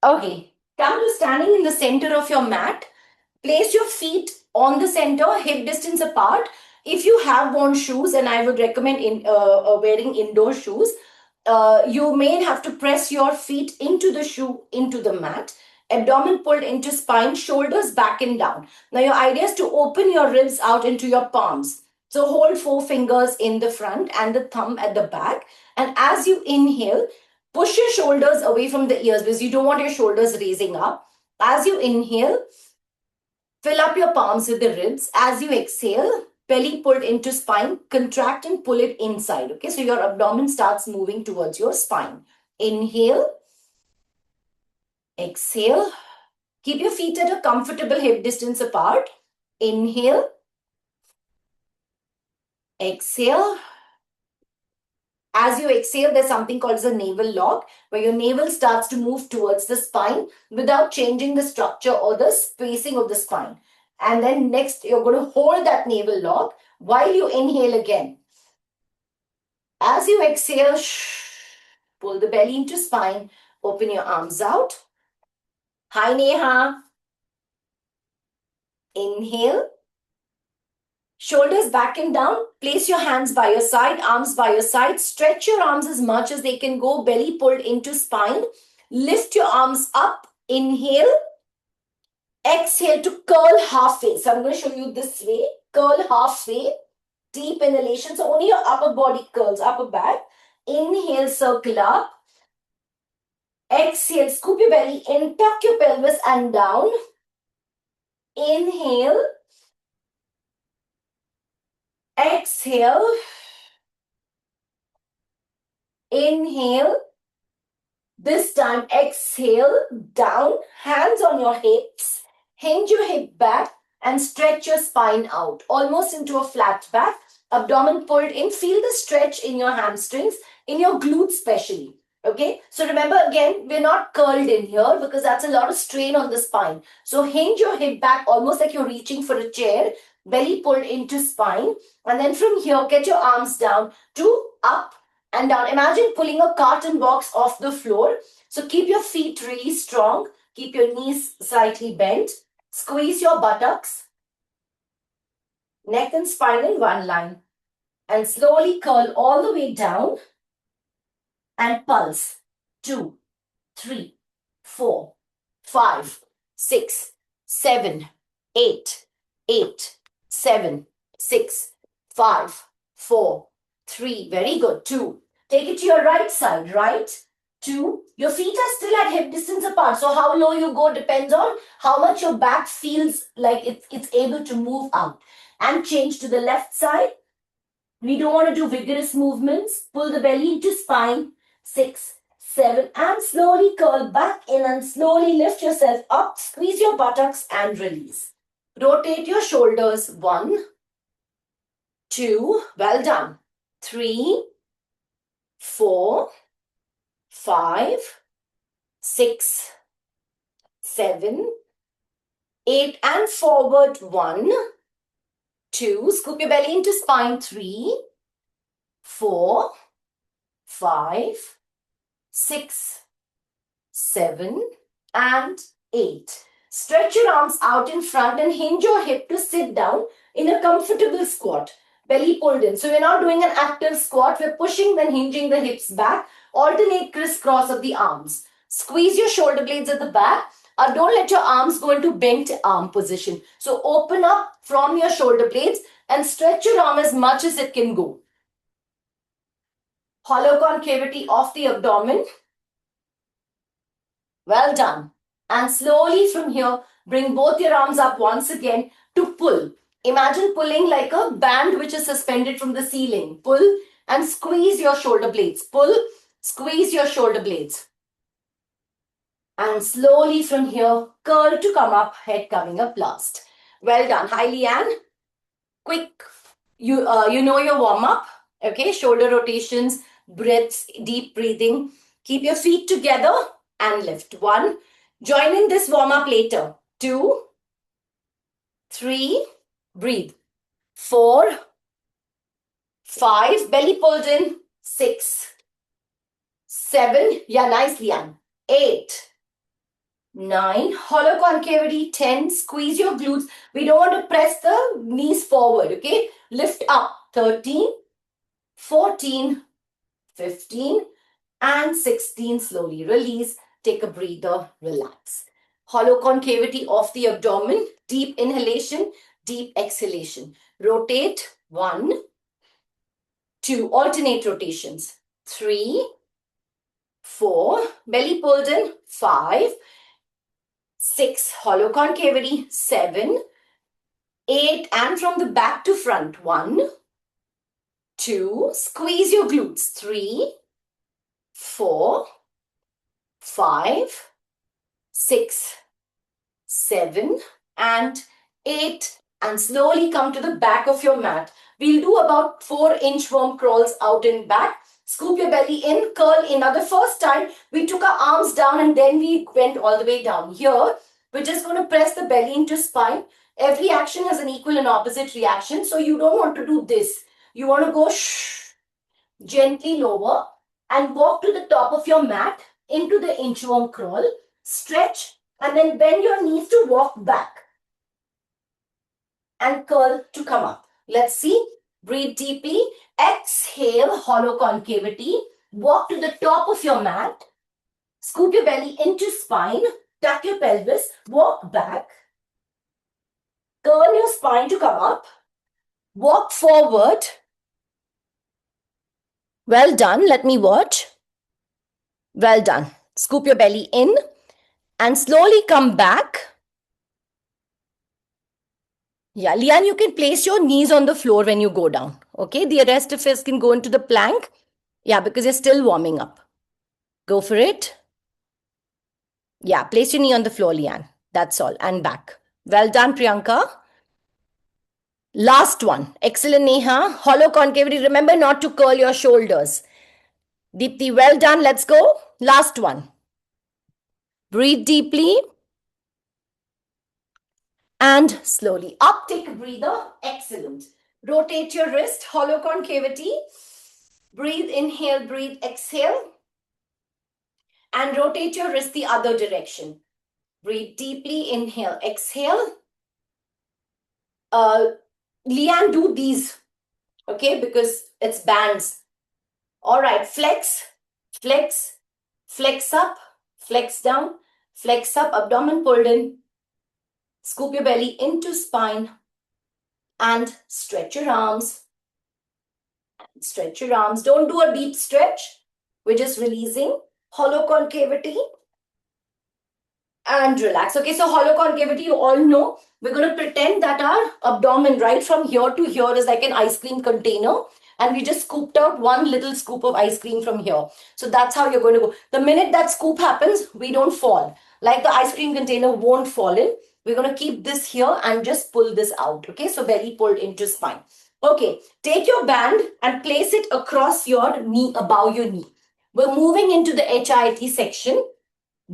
Okay, come to standing in the center of your mat. Place your feet on the center, hip distance apart. If you have worn shoes, and I would recommend wearing indoor shoes, you may have to press your feet into the shoe, into the mat. Abdomen pulled into spine, shoulders back and down. Now, your idea is to open your ribs out into your palms. So, hold four fingers in the front and the thumb at the back. And as you inhale, push your shoulders away from the ears because you don't want your shoulders raising up. As you inhale, fill up your palms with the ribs. As you exhale, belly pulled into spine, contract and pull it inside. Okay, so your abdomen starts moving towards your spine. Inhale, exhale. Keep your feet at a comfortable hip distance apart. Inhale, exhale. As you exhale, there's something called as a navel lock, where your navel starts to move towards the spine without changing the structure or the spacing of the spine. And then next, you're going to hold that navel lock while you inhale again. As you exhale, pull the belly into spine, open your arms out. Hi, Neha. Inhale. Shoulders back and down. Place your hands by your side, arms by your side. Stretch your arms as much as they can go. Belly pulled into spine. Lift your arms up. Inhale. Exhale to curl halfway. So I'm going to show you this way. Curl halfway. Deep inhalation. So only your upper body curls, upper back. Inhale, circle up. Exhale, scoop your belly in, tuck your pelvis and down. Inhale. Exhale. Inhale. This time, exhale, down, hands on your hips. Hinge your hip back and stretch your spine out, almost into a flat back. Abdomen pulled in. Feel the stretch in your hamstrings, in your glutes especially. Okay, so remember again, we're not curled in here because that's a lot of strain on the spine. So hinge your hip back almost like you're reaching for a chair, belly pulled into spine. And then from here, get your arms down to up and down. Imagine pulling a carton box off the floor. So keep your feet really strong. Keep your knees slightly bent. Squeeze your buttocks. Neck and spine in one line. And slowly curl all the way down. And pulse. 2, 3, 4, 5, 6, 7, 8, 8, 7, 6, 5, 4, 3. Very good. 2. Take it to your right side. Right. 2. Your feet are still at hip distance apart. So how low you go depends on how much your back feels like it's able to move out. And change to the left side. We don't want to do vigorous movements. Pull the belly into spine. 6, 7, and slowly curl back in and slowly lift yourself up. Squeeze your buttocks and release. Rotate your shoulders. 1, 2, well done. 3, 4, 5, 6, 7, 8, and forward. 1, 2, scoop your belly into spine. 3, 4, 5, 6, 7, and 8. Stretch your arms out in front and hinge your hip to sit down in a comfortable squat. Belly pulled in. So we're not doing an active squat. We're pushing, then hinging the hips back. Alternate crisscross of the arms. Squeeze your shoulder blades at the back. Don't let your arms go into bent arm position. So open up from your shoulder blades and stretch your arm as much as it can go. Hollow concavity of the abdomen. Well done. And slowly from here, bring both your arms up once again to pull. Imagine pulling like a band which is suspended from the ceiling. Pull and squeeze your shoulder blades. Pull, squeeze your shoulder blades. And slowly from here, curl to come up, head coming up last. Well done. Hi, Leanne. Quick, you know your warm-up. Okay, shoulder rotations, breaths, deep breathing. Keep your feet together and lift. 1. Join in this warm-up later. 2, 3, breathe. 4, 5, belly pulled in. 6, 7, yeah, nice, Lian. 8, 9, hollow concavity, 10, squeeze your glutes. We don't want to press the knees forward, okay? Lift up, 13, 14, 15, and 16, slowly release. Take a breather, relax. Hollow concavity of the abdomen, deep inhalation, deep exhalation. Rotate, 1, 2, alternate rotations, 3, 4, belly pulled in, 5, 6, hollow concavity, 7, 8, and from the back to front, 1, 2, squeeze your glutes, 3, 4, 5, 6, 7, and 8, and slowly come to the back of your mat. We'll do about 4-inch worm crawls out and back. Scoop your belly in, curl in. Now the first time we took our arms down and then we went all the way down. Here, we're just going to press the belly into spine. Every action has an equal and opposite reaction. So you don't want to do this. You want to go gently lower and walk to the top of your mat into the inchworm crawl. Stretch and then bend your knees to walk back and curl to come up. Let's see. Breathe deeply. Exhale, hollow concavity. Walk to the top of your mat. Scoop your belly into spine. Tuck your pelvis. Walk back. Curl your spine to come up. Walk forward. Well done. Let me watch. Well done. Scoop your belly in and slowly come back. Yeah, Lian, you can place your knees on the floor when you go down. Okay, the rest of us can go into the plank. Yeah, because you're still warming up. Go for it. Yeah, place your knee on the floor, Lian. That's all. And back. Well done, Priyanka. Last one. Excellent, Neha. Hollow concavity. Remember not to curl your shoulders. Deepti, well done. Let's go. Last one. Breathe deeply. And slowly up. Take a breather. Excellent. Rotate your wrist. Hollow concavity. Breathe, inhale, breathe, exhale. And rotate your wrist the other direction. Breathe deeply, inhale, exhale. Leanne, do these, okay, because it's bands. All right, flex, flex, flex up, flex down, flex up, abdomen pulled in. Scoop your belly into spine and stretch your arms. Stretch your arms. Don't do a deep stretch. We're just releasing. Hollow concavity. And relax. Okay, so hollow concavity, you all know. We're going to pretend that our abdomen right from here to here is like an ice cream container. And we just scooped out one little scoop of ice cream from here. So that's how you're going to go. The minute that scoop happens, we don't fall. Like the ice cream container won't fall in. We're going to keep this here and just pull this out. Okay, so belly pulled into spine. Okay, take your band and place it across your knee, above your knee. We're moving into the HIIT section.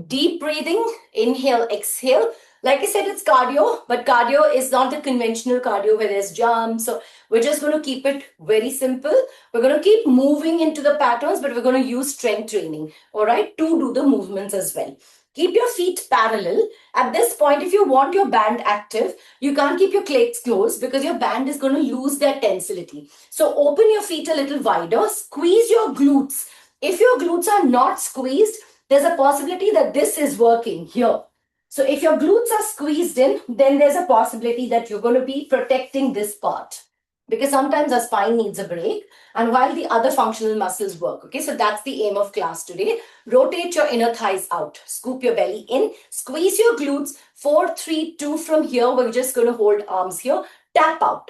Deep breathing, inhale, exhale. Like I said, it's cardio, but cardio is not the conventional cardio where there's jumps. So we're just going to keep it very simple. We're going to keep moving into the patterns, but we're going to use strength training, all right, to do the movements as well. Keep your feet parallel. At this point, if you want your band active, you can't keep your legs closed because your band is going to lose their tensility. So open your feet a little wider, squeeze your glutes. If your glutes are not squeezed, there's a possibility that this is working here. So if your glutes are squeezed in, then there's a possibility that you're going to be protecting this part. Because sometimes our spine needs a break and while the other functional muscles work. Okay, so that's the aim of class today. Rotate your inner thighs out. Scoop your belly in. Squeeze your glutes. 4, 3, 2 from here. We're just going to hold arms here. Tap out.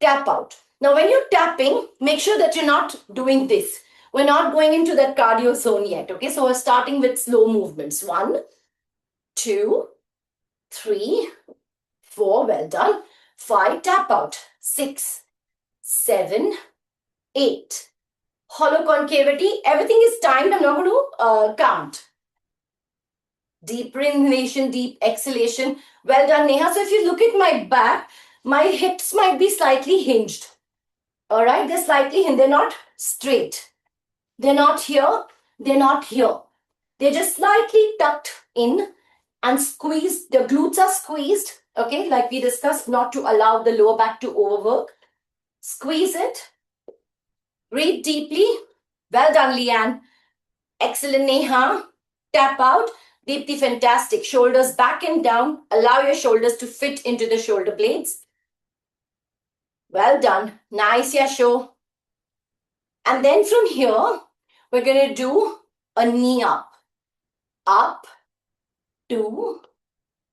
Tap out. Now when you're tapping, make sure that you're not doing this. We're not going into that cardio zone yet. Okay, so we're starting with slow movements. 1, 2, 3, 4. Well done. 5. Tap out. 6, 7, 8. Hollow concavity. Everything is timed. I'm not going to count. Deep inhalation, deep exhalation. Well done, Neha. So if you look at my back, my hips might be slightly hinged. All right, they're slightly hinged. They're not straight. They're not here. They're not here. They're just slightly tucked in. and squeeze. The glutes are squeezed, okay, like we discussed, not to allow the lower back to overwork. Squeeze it. Breathe deeply. Well done, Leanne. Excellent, Neha. Tap out. Deepti, fantastic. Shoulders back and down. Allow your shoulders to fit into the shoulder blades. Well done. Nice, Yasho. And then from here, we're going to do a knee up. Up, 2,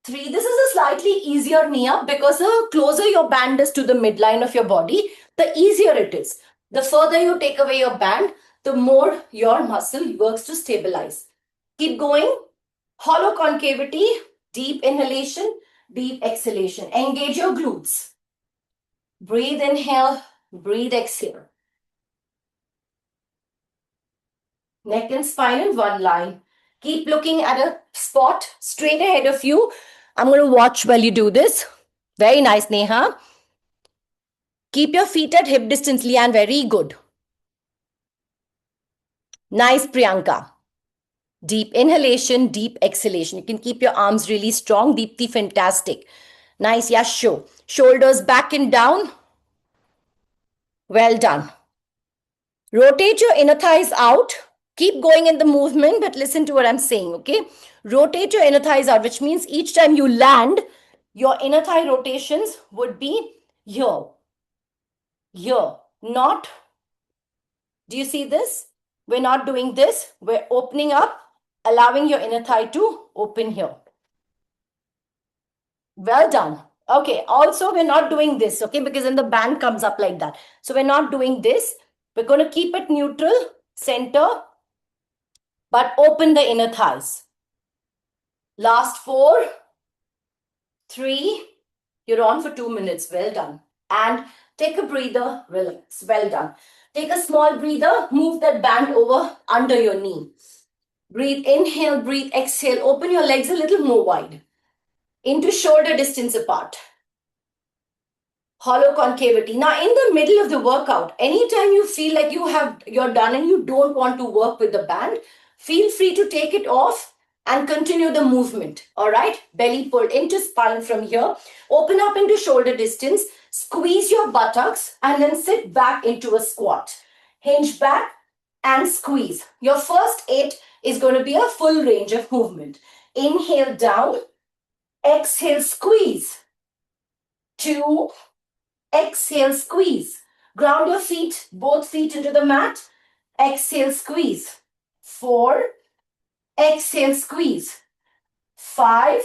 3. This is a slightly easier knee up because the closer your band is to the midline of your body, the easier it is. The further you take away your band, the more your muscle works to stabilize. Keep going. Hollow concavity, deep inhalation, deep exhalation. Engage your glutes. Breathe, inhale, breathe, exhale. Neck and spine in one line. Keep looking at a spot straight ahead of you. I'm going to watch while you do this. Very nice, Neha. Keep your feet at hip distance, Leanne. Very good. Nice, Priyanka. Deep inhalation, deep exhalation. You can keep your arms really strong. Deepti, fantastic. Nice, Yasho. Shoulders back and down. Well done. Rotate your inner thighs out. Keep going in the movement, but listen to what I'm saying, okay? Rotate your inner thighs out, which means each time you land, your inner thigh rotations would be here. Here. Not. Do you see this? We're not doing this. We're opening up, allowing your inner thigh to open here. Well done. Okay, also we're not doing this, okay, because then the band comes up like that. So we're not doing this. We're going to keep it neutral, center, but open the inner thighs. Last 4, 3, you're on for 2 minutes. Well done. And take a breather, relax. Well done. Take a small breather, move that band over under your knee. Breathe, inhale, breathe, exhale. Open your legs a little more wide. Into shoulder distance apart. Hollow concavity. Now, in the middle of the workout, anytime you feel like you're done and you don't want to work with the band, feel free to take it off and continue the movement. All right? Belly pulled into spine from here. Open up into shoulder distance. Squeeze your buttocks and then sit back into a squat. Hinge back and squeeze. Your first 8 is going to be a full range of movement. Inhale down. Exhale, squeeze. 2. Exhale, squeeze. Ground your feet, both feet into the mat. Exhale, squeeze. 4. Exhale, squeeze. 5.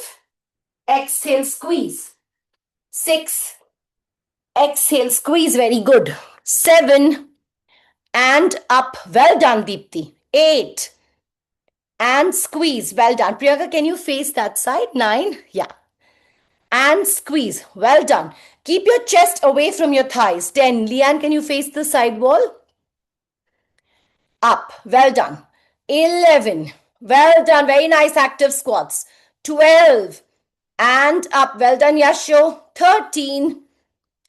Exhale, squeeze. 6. Exhale, squeeze. Very good. 7. And up. Well done, Deepti. 8. And squeeze. Well done. Priyanka, can you face that side? 9. Yeah. And squeeze. Well done. Keep your chest away from your thighs. 10. Leanne, can you face the side wall? Up. Well done. 11. Well done. Very nice active squats. 12. And up. Well done, Yasho. 13.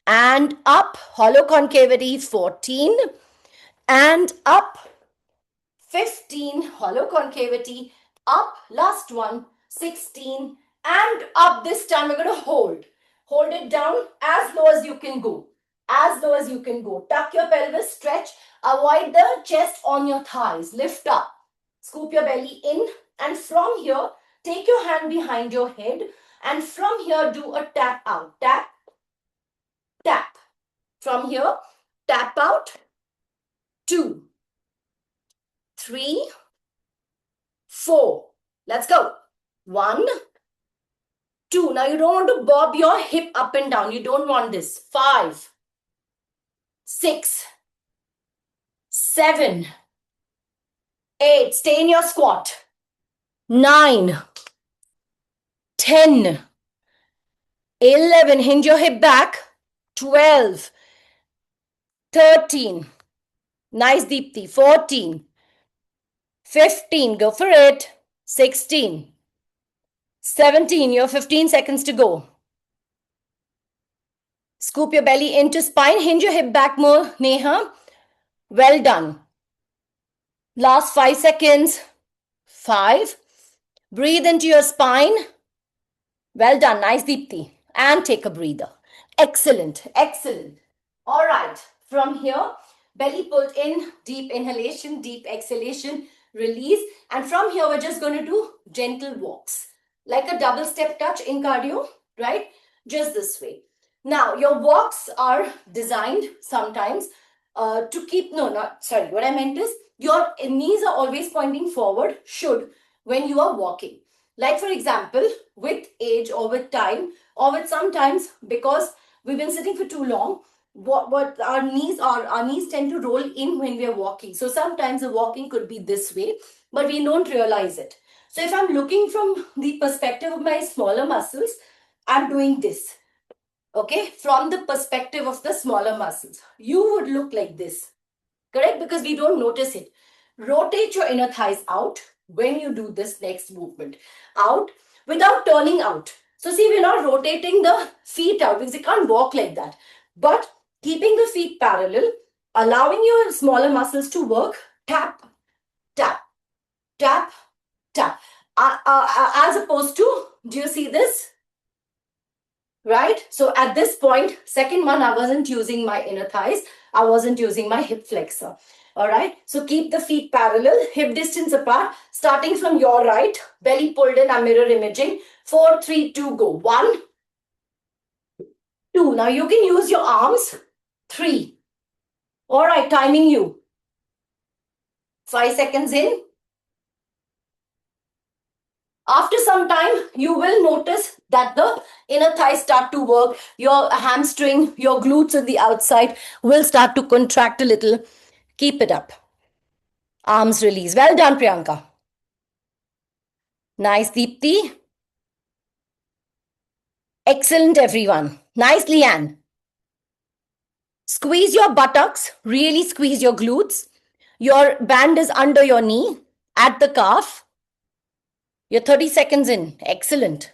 And up. Hollow concavity. 14. And up. 15. Hollow concavity. Up. Last one. 16. And up. This time we're going to hold. Hold it down as low as you can go. As low as you can go. Tuck your pelvis, stretch. Avoid the chest on your thighs. Lift up. Scoop your belly in. And from here, take your hand behind your head. And from here, do a tap out. Tap. Tap. From here, tap out. 2. 3. 4. Let's go. 1. 2. Now you don't want to bob your hip up and down. You don't want this. 5. 6. 7. 8. Stay in your squat. 9. 10. 11. Hinge your hip back. 12. 13. Nice, Deepti. 14. 15. Go for it. 16. 17. You have 15 seconds to go. Scoop your belly into spine. Hinge your hip back more, Neha. Well done. Last 5 seconds. 5. Breathe into your spine. Well done. Nice, Deepti. And take a breather. Excellent. Excellent. All right. From here, belly pulled in, deep inhalation, deep exhalation, release. And from here, we're just going to do gentle walks, like a double step touch in cardio, right? Just this way. Now, your walks are designed sometimes to keep, no, not, sorry, what I meant is your knees are always pointing forward, should, when you are walking. Like, for example, with age or with time or with sometimes because we've been sitting for too long, what our knees tend to roll in when we are walking. So sometimes the walking could be this way, but we don't realize it. So if I'm looking from the perspective of my smaller muscles, I'm doing this. Okay, from the perspective of the smaller muscles, you would look like this. Correct? Because we don't notice it. Rotate your inner thighs out when you do this next movement. Out without turning out. So see, we're not rotating the feet out because you can't walk like that. But keeping the feet parallel, allowing your smaller muscles to work, tap, tap, tap, tap. As opposed to, do you see this? Right? So at this point, second one, I wasn't using my inner thighs. I wasn't using my hip flexor. All right. So keep the feet parallel, hip distance apart, starting from your right, belly pulled in, I'm mirror imaging. 4, 3, 2, go. 1, 2. Now you can use your arms. 3. All right. Timing you. 5 seconds in. After some time, you will notice that the inner thighs start to work. Your hamstring, your glutes on the outside will start to contract a little. Keep it up. Arms release. Well done, Priyanka. Nice, Deepti. Excellent, everyone. Nice, Leanne. Squeeze your buttocks. Really squeeze your glutes. Your band is under your knee, at the calf. You're 30 seconds in. Excellent.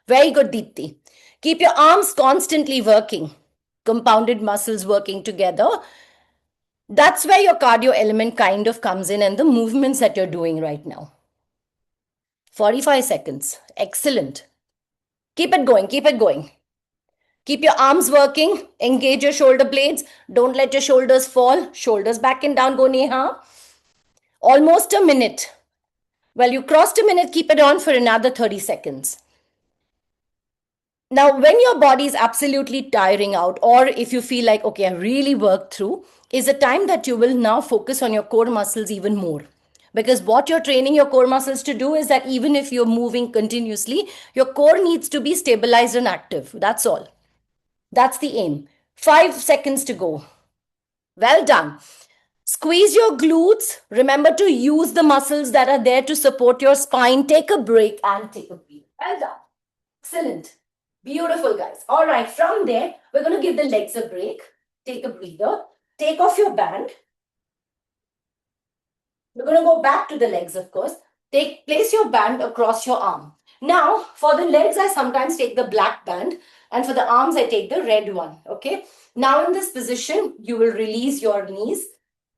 Very good, Deepti. Keep your arms constantly working. Compounded muscles working together. That's where your cardio element kind of comes in and the movements that you're doing right now. 45 seconds. Excellent. Keep it going. Keep it going. Keep your arms working. Engage your shoulder blades. Don't let your shoulders fall. Shoulders back and down. Go, Neha. Almost a minute. Well, you crossed a minute. Keep it on for another 30 seconds. Now, when your body is absolutely tiring out, or if you feel like, okay, I really worked through, is a time that you will now focus on your core muscles even more. Because what you're training your core muscles to do is that even if you're moving continuously, your core needs to be stabilized and active. That's all. That's the aim. 5 seconds to go. Well done. Squeeze your glutes. Remember to use the muscles that are there to support your spine. Take a break and take a breath. Well done. Excellent. Beautiful, guys. All right, from there, we're going to give the legs a break. Take a breather. Take off your band. We're going to go back to the legs, of course. Place your band across your arm. Now, for the legs, I sometimes take the black band. And for the arms, I take the red one. Okay. Now, in this position, you will release your knees.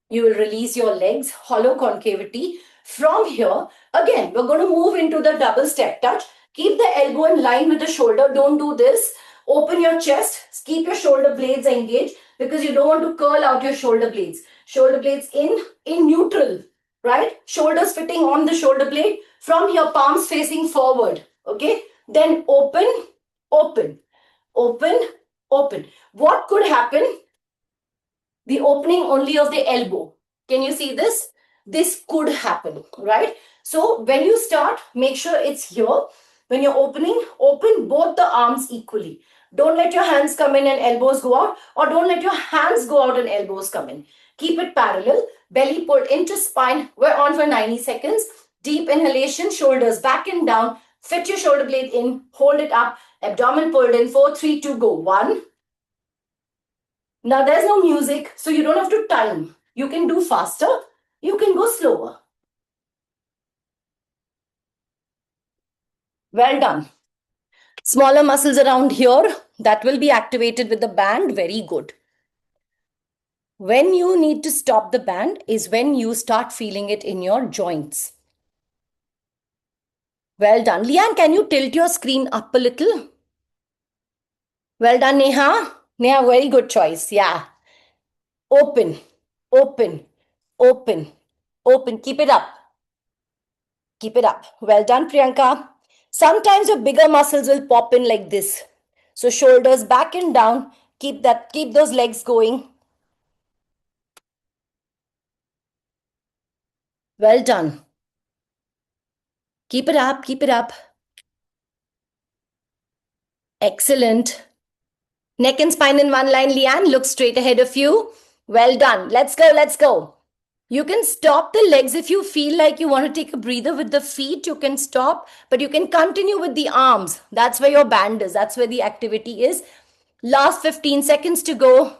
You will release your legs, hollow concavity. From here, again, we're going to move into the double step touch. Keep the elbow in line with the shoulder. Don't do this. Open your chest. Keep your shoulder blades engaged because you don't want to curl out your shoulder blades. Shoulder blades in neutral, right? Shoulders fitting on the shoulder blade. From here, palms facing forward. Okay. Then open, open, open, open. What could happen? The opening only of the elbow. Can you see this? This could happen, right? So when you start, make sure it's here. When you're opening, open both the arms equally. Don't let your hands come in and elbows go out, or don't let your hands go out and elbows come in. Keep it parallel. Belly pulled into spine. We're on for 90 seconds. Deep inhalation, shoulders back and down. Fit your shoulder blade in. Hold it up. Abdomen pulled in. 4, 3, 2, go. 1. Now there's no music, so you don't have to time. You can do faster. You can go slower. Well done. Smaller muscles around here, that will be activated with the band. Very good. When you need to stop the band is when you start feeling it in your joints. Well done. Leanne, can you tilt your screen up a little? Well done, Neha. Neha, very good choice. Yeah. Open, open, open, open. Keep it up. Keep it up. Well done, Priyanka. Sometimes your bigger muscles will pop in like this. So shoulders back and down. Keep those legs going. Well done. Keep it up, keep it up. Excellent. Neck and spine in one line, Leanne. Look straight ahead of you. Well done. Let's go, let's go. You can stop the legs if you feel like you want to take a breather with the feet. You can stop, but you can continue with the arms. That's where your band is. That's where the activity is. Last 15 seconds to go.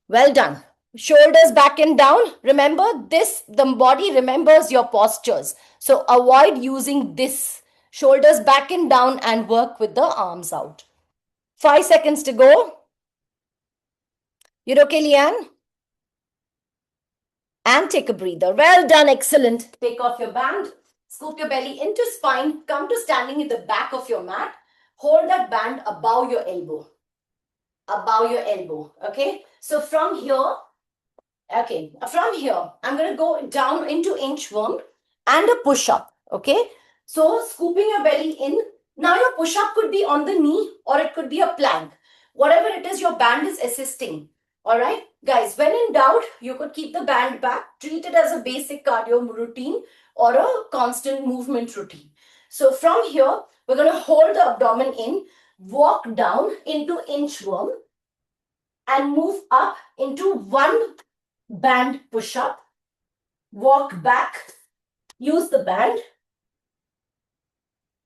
Well done. Shoulders back and down. Remember this, the body remembers your postures. So avoid using this. Shoulders back and down and work with the arms out. 5 seconds to go. You're okay, Leanne? And take a breather. Well done. Excellent. Take off your band. Scoop your belly into spine. Come to standing in the back of your mat. Hold that band above your elbow. Above your elbow. Okay. So from here, I'm going to go down into inchworm and a push-up. Okay. So scooping your belly in. Now your push-up could be on the knee or it could be a plank. Whatever it is, your band is assisting. All right, guys, when in doubt, you could keep the band back, treat it as a basic cardio routine or a constant movement routine. So from here, we're going to hold the abdomen in, walk down into inchworm and move up into one band push-up, walk back, use the band.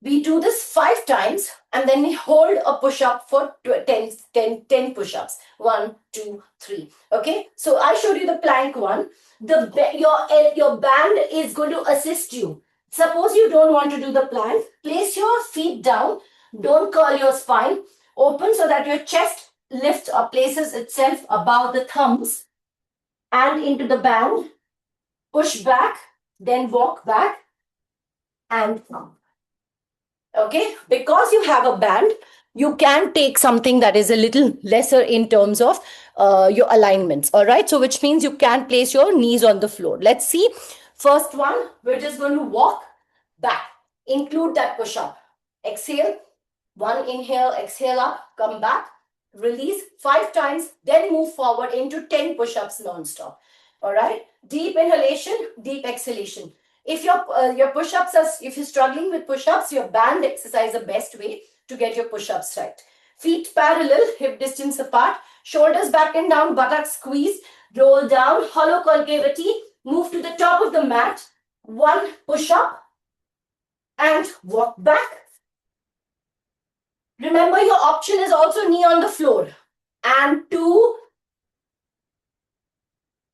We do this 5 times and then we hold a push-up for 10 push-ups. 1, 2, 3. Okay. So I showed you the plank one. Your band is going to assist you. Suppose you don't want to do the plank. Place your feet down. Don't curl your spine. Open so that your chest lifts or places itself above the thumbs and into the band. Push back. Then walk back and come. Okay, because you have a band, you can take something that is a little lesser in terms of your alignments. All right, so which means you can place your knees on the floor. Let's see. First one, we're just going to walk back. Include that push up. Exhale. 1 inhale, exhale up, come back. Release 5 times, then move forward into 10 push-ups non-stop. All right, deep inhalation, deep exhalation. If your push-ups if you're struggling with push-ups, your band exercise is the best way to get your push-ups right. Feet parallel, hip distance apart, shoulders back and down, buttocks squeeze, roll down, hollow concavity, move to the top of the mat, 1 push-up and walk back. Remember your option is also knee on the floor. And 2,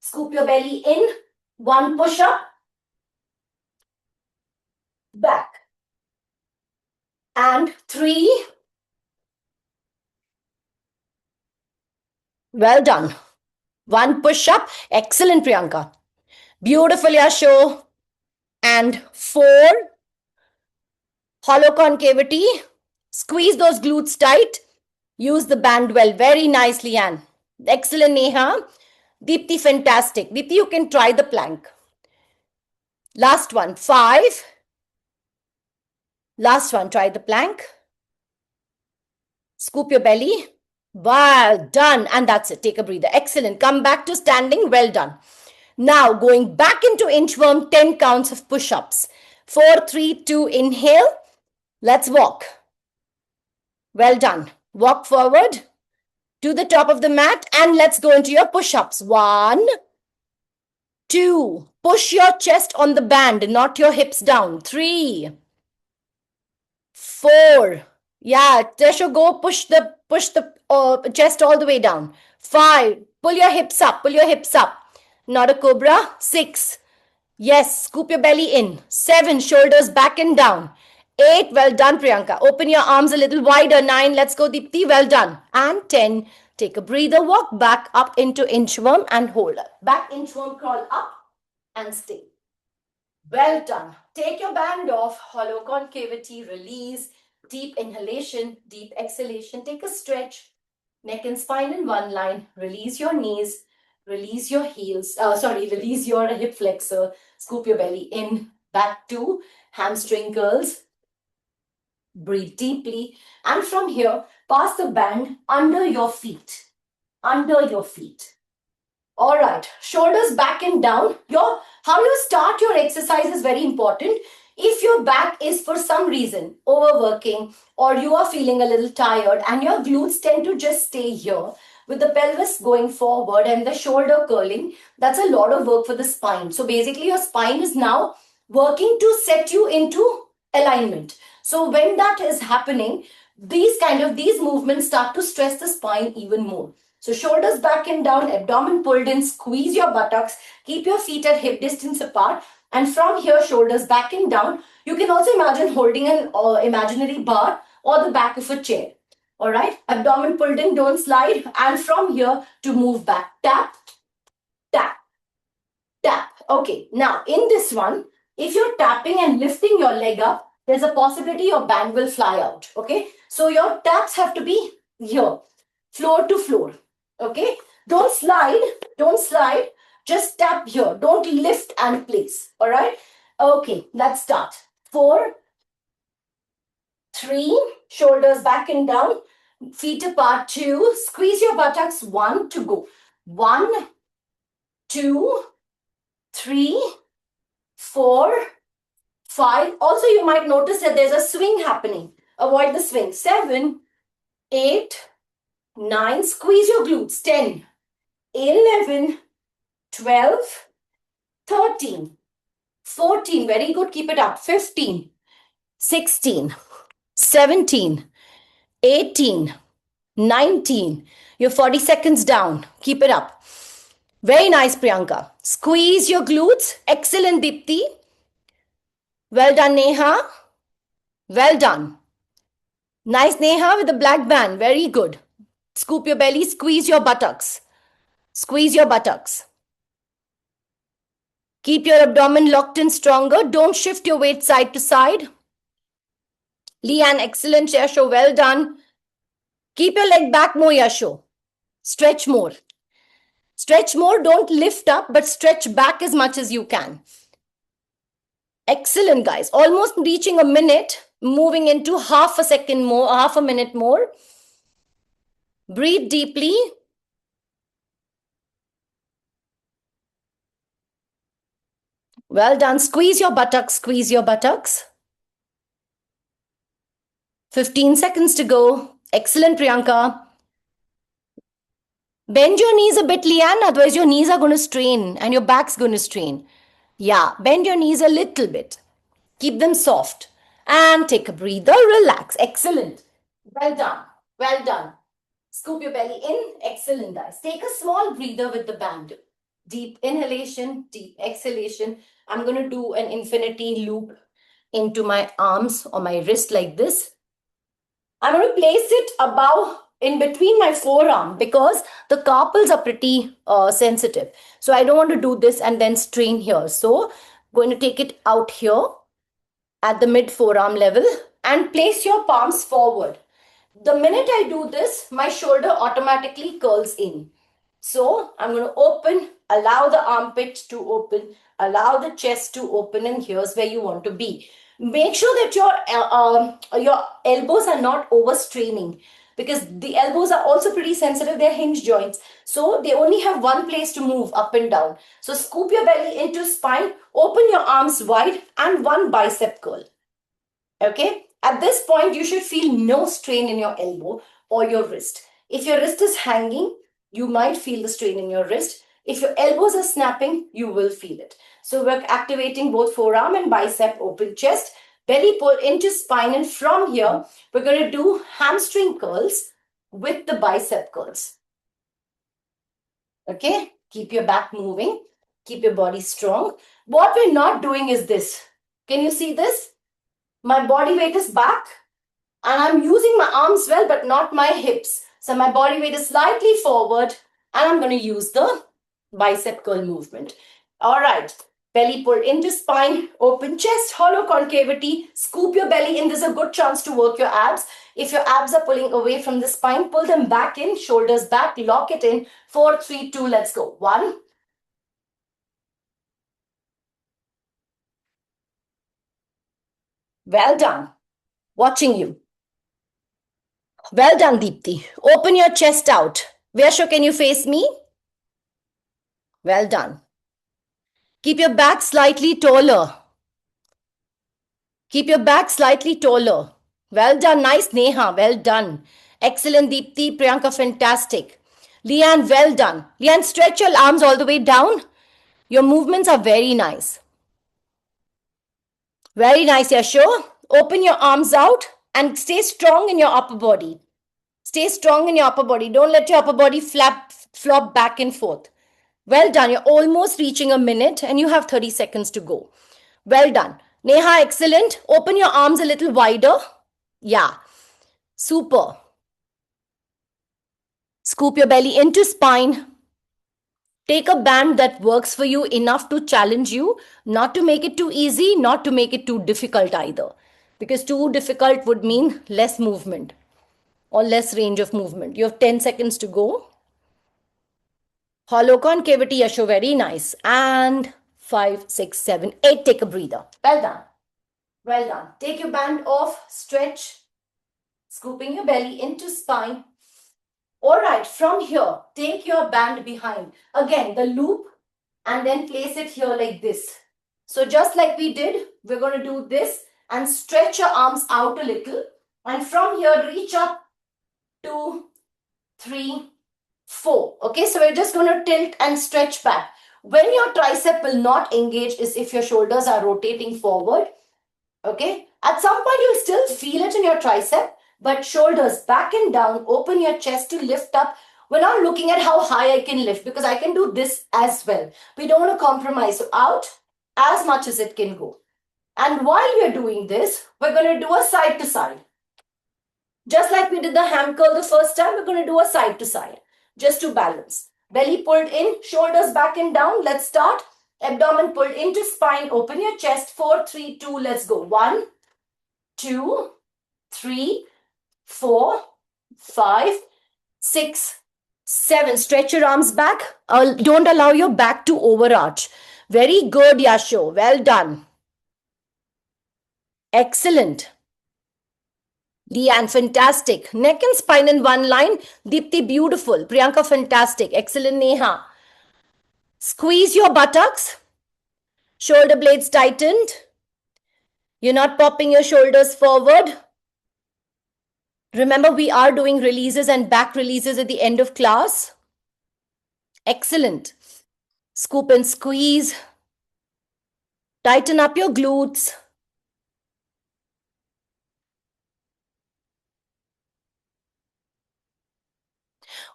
scoop your belly in, 1 push-up, back. And 3. Well done. 1 push-up. Excellent, Priyanka. Beautiful, Yasho. And 4. Hollow concavity. Squeeze those glutes tight. Use the band well. Very nicely, Anne. Excellent, Neha. Deepti, fantastic. Deepti, you can try the plank. Last one. 5. Last one. Try the plank. Scoop your belly. Well done. And that's it. Take a breather. Excellent. Come back to standing. Well done. Now going back into inchworm, 10 counts of push-ups. 4, 3, 2, inhale. Let's walk. Well done. Walk forward to the top of the mat and let's go into your push-ups. 1, 2. Push your chest on the band, not your hips down. 3, 4. Yeah, Tesho, go push the chest all the way down. 5. Pull your hips up. Pull your hips up. Not a cobra. 6. Yes, scoop your belly in. 7. Shoulders back and down. 8. Well done, Priyanka. Open your arms a little wider. 9. Let's go, Deepti. Well done. And 10. Take a breather. Walk back up into inchworm and hold up. Back inchworm, crawl up and stay. Well done. Take your band off, hollow concavity, release, deep inhalation, deep exhalation. Take a stretch, neck and spine in one line. Release your knees, release your heels, release your hip flexor. Scoop your belly in, back to hamstring curls. Breathe deeply. And from here, pass the band under your feet. Under your feet. All right, shoulders back and down. How you start your exercise is very important. If your back is for some reason overworking or you are feeling a little tired and your glutes tend to just stay here with the pelvis going forward and the shoulder curling, that's a lot of work for the spine. So basically your spine is now working to set you into alignment. So when that is happening, these movements start to stress the spine even more. So shoulders back and down, abdomen pulled in, squeeze your buttocks, keep your feet at hip distance apart. And from here, shoulders back and down. You can also imagine holding an imaginary bar or the back of a chair. All right, abdomen pulled in, don't slide. And from here to move back, tap, tap, tap. Okay, now in this one, if you're tapping and lifting your leg up, there's a possibility your band will fly out. Okay, so your taps have to be here, floor to floor. Okay, don't slide, just tap here. Don't lift and place. All right, okay, let's start. 4, 3, shoulders back and down, feet apart. 2, squeeze your buttocks. 1 to go. 1, 2, 3, 4, 5. Also, you might notice that there's a swing happening. Avoid the swing. 7, 8, 9, squeeze your glutes. 10, 11, 12, 13, 14, very good, keep it up. 15, 16, 17, 18, 19. You're 40 seconds down. Keep it up. Very nice, Priyanka. Squeeze your glutes. Excellent, Deepti. Well done, Neha. Well done. Nice, Neha, with the black band. Very good. Scoop your belly. Squeeze your buttocks. Squeeze your buttocks. Keep your abdomen locked in stronger. Don't shift your weight side to side. Leanne, excellent, Yasho. Well done. Keep your leg back more, Yasho. Stretch more. Stretch more. Don't lift up, but stretch back as much as you can. Excellent, guys. Almost reaching a minute. Moving into half a minute more. Breathe deeply. Well done. Squeeze your buttocks. Squeeze your buttocks. 15 seconds to go. Excellent, Priyanka. Bend your knees a bit, Leanne. Otherwise, your knees are going to strain and your back's going to strain. Yeah, bend your knees a little bit. Keep them soft. And take a breather. Relax. Excellent. Well done. Well done. Scoop your belly in. Excellent, guys. Take a small breather with the band. Deep inhalation, deep exhalation. I'm going to do an infinity loop into my arms or my wrist like this. I'm going to place it above, in between my forearm, because the carpals are pretty sensitive. So I don't want to do this and then strain here. So I'm going to take it out here at the mid forearm level and place your palms forward. The minute I do this, my shoulder automatically curls in. So I'm going to open, allow the armpit to open, allow the chest to open, and here's where you want to be. Make sure that your elbows are not overstraining, because the elbows are also pretty sensitive. They're hinge joints. So they only have one place to move up and down. So scoop your belly into spine, open your arms wide, and one bicep curl. Okay? At this point, you should feel no strain in your elbow or your wrist. If your wrist is hanging, you might feel the strain in your wrist. If your elbows are snapping, you will feel it. So we're activating both forearm and bicep, open chest, belly pull into spine, and from here, we're going to do hamstring curls with the bicep curls. Okay? Keep your back moving. Keep your body strong. What we're not doing is this. Can you see this? My body weight is back and I'm using my arms well, but not my hips. So my body weight is slightly forward and I'm going to use the bicep curl movement. All right. Belly pulled into spine, open chest, hollow concavity. Scoop your belly in. This is a good chance to work your abs. If your abs are pulling away from the spine, pull them back in, shoulders back, lock it in. 4, 3, 2, let's go. 1. Well done. Watching you. Well done, Deepthi. Open your chest out. Vaisho, can you face me? Well done. Keep your back slightly taller. Keep your back slightly taller. Well done. Nice, Neha. Well done. Excellent, Deepthi. Priyanka, fantastic. Leanne, well done. Leanne, stretch your arms all the way down. Your movements are very nice. Very nice, Yasho. Open your arms out and stay strong in your upper body. Stay strong in your upper body. Don't let your upper body flop back and forth. Well done. You're almost reaching a minute and you have 30 seconds to go. Well done. Neha, excellent. Open your arms a little wider. Yeah. Super. Scoop your belly into spine. Take a band that works for you enough to challenge you, not to make it too easy, not to make it too difficult either. Because too difficult would mean less movement or less range of movement. You have 10 seconds to go. Hollow concavity, Yasho, very nice. And 5, 6, 7, 8. Take a breather. Well done. Well done. Take your band off, stretch, scooping your belly into spine. All right, from here, take your band behind. Again, the loop, and then place it here like this. So just like we did, we're going to do this and stretch your arms out a little. And from here, reach up, 2, 3, 4. Okay, so we're just going to tilt and stretch back. When your tricep will not engage is if your shoulders are rotating forward. Okay, at some point you'll still feel it in your tricep, but shoulders back and down, open your chest to lift up. We're not looking at how high I can lift because I can do this as well. We don't want to compromise. So out as much as it can go. And while we're doing this, we're going to do a side to side. Just like we did the ham curl the first time, we're going to do a side to side just to balance. Belly pulled in, shoulders back and down. Let's start. Abdomen pulled into spine. Open your chest. 4, 3, 2. Let's go. 1, 2, 3, 4, 5, 6, 7. Stretch your arms back. Don't allow your back to overarch. Very good, Yasho. Well done. Excellent. Leanne, fantastic. Neck and spine in one line. Deepthi, beautiful. Priyanka, fantastic. Excellent, Neha. Squeeze your buttocks. Shoulder blades tightened. You're not popping your shoulders forward. Remember, we are doing releases and back releases at the end of class. Excellent. Scoop and squeeze. Tighten up your glutes.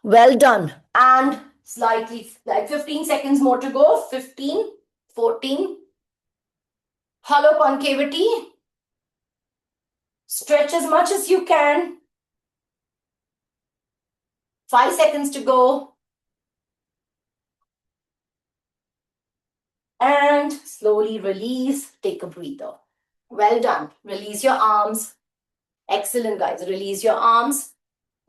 Well done. And slightly, like 15 seconds more to go. 15, 14. Hollow concavity. Stretch as much as you can. 5 seconds to go. And slowly release. Take a breather. Well done. Release your arms. Excellent, guys. Release your arms.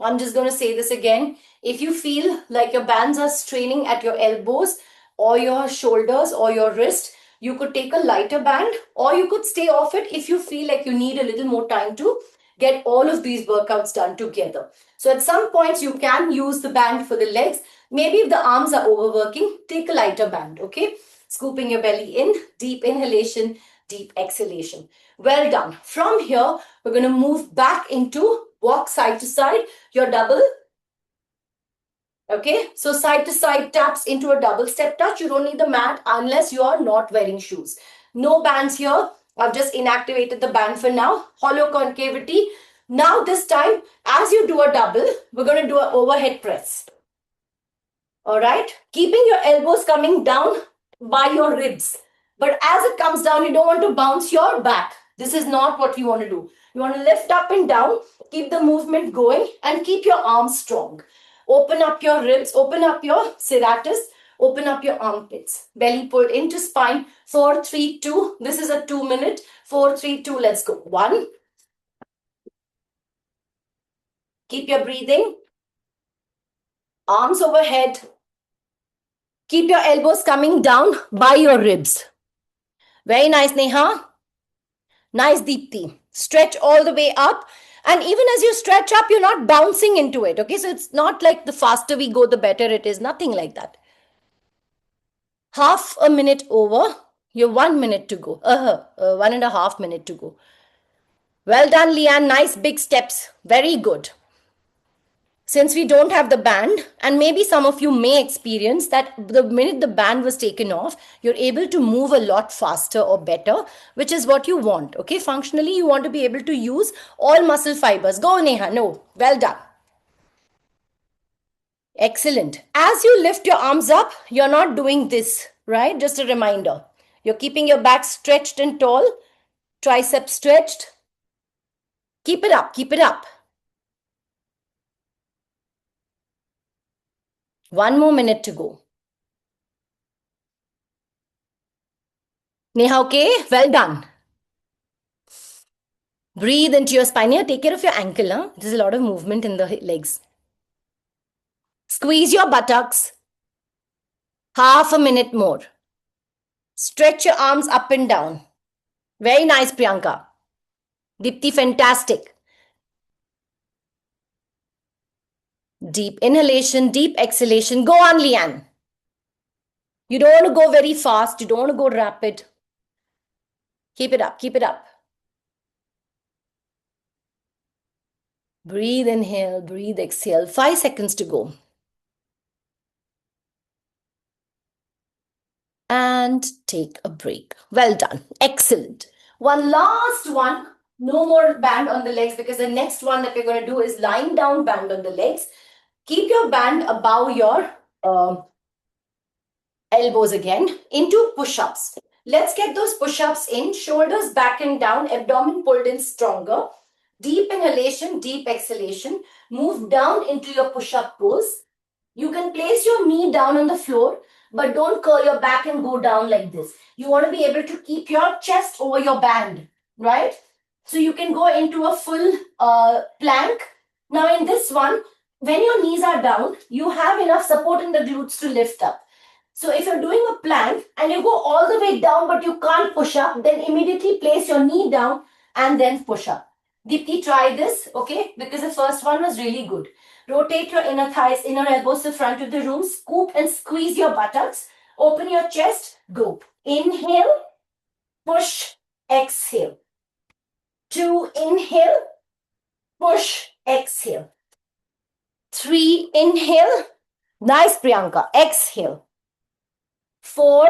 I'm just going to say this again. If you feel like your bands are straining at your elbows or your shoulders or your wrist, you could take a lighter band or you could stay off it if you feel like you need a little more time to get all of these workouts done together. So at some points you can use the band for the legs. Maybe if the arms are overworking, take a lighter band, okay? Scooping your belly in, deep inhalation, deep exhalation. Well done. From here, we're going to move back into walk side to side. Your double. Okay, so side to side taps into a double step touch. You don't need the mat unless you are not wearing shoes. No bands here. I've just inactivated the band for now. Hollow concavity. Now this time, as you do a double, we're going to do an overhead press. All right, keeping your elbows coming down by your ribs. But as it comes down, you don't want to bounce your back. This is not what you want to do. You want to lift up and down, keep the movement going and keep your arms strong. Open up your ribs, open up your serratus. Open up your armpits. Belly pulled into spine. 4, 3, 2. This is a 2 minute. 4, 3, 2. Let's go. 1. Keep your breathing. Arms overhead. Keep your elbows coming down by your ribs. Very nice, Neha. Nice, Deepti. Stretch all the way up. And even as you stretch up, you're not bouncing into it. Okay, so it's not like the faster we go, the better it is. Nothing like that. Half a minute over. You're 1 minute to go. 1.5 minutes to go. Well done, Leanne. Nice big steps. Very good. Since we don't have the band, and maybe some of you may experience that the minute the band was taken off, you're able to move a lot faster or better, which is what you want. Okay, functionally, you want to be able to use all muscle fibers. Go, Neha. No, well done. Excellent. As you lift your arms up, you're not doing this, right? Just a reminder. You're keeping your back stretched and tall, triceps stretched. Keep it up, keep it up. 1 more minute to go. Neha, okay? Well done. Breathe into your spine. Here, take care of your ankle. Huh? There's a lot of movement in the legs. Squeeze your buttocks. Half a minute more. Stretch your arms up and down. Very nice, Priyanka. Dipti, fantastic. Deep inhalation, deep exhalation. Go on, Leanne. You don't want to go very fast. You don't want to go rapid. Keep it up, keep it up. Breathe, inhale, breathe, exhale. 5 seconds to go. And take a break. Well done. Excellent. One last one. No more band on the legs because the next one that we're going to do is lying down band on the legs. Keep your band above your elbows again into push-ups. Let's get those push-ups in. Shoulders back and down. Abdomen pulled in stronger. Deep inhalation, deep exhalation. Move down into your push-up pose. You can place your knee down on the floor, but don't curl your back and go down like this. You want to be able to keep your chest over your band, right? So you can go into a full plank. Now in this one, when your knees are down, you have enough support in the glutes to lift up. So if you're doing a plank and you go all the way down, but you can't push up, then immediately place your knee down and then push up. Deepti, try this, okay? Because the first one was really good. Rotate your inner thighs, inner elbows to front of the room. Scoop and squeeze your buttocks. Open your chest. Go. Inhale. Push. Exhale. 2. Inhale. Push. Exhale. 3. Inhale. Nice, Priyanka. Exhale. 4.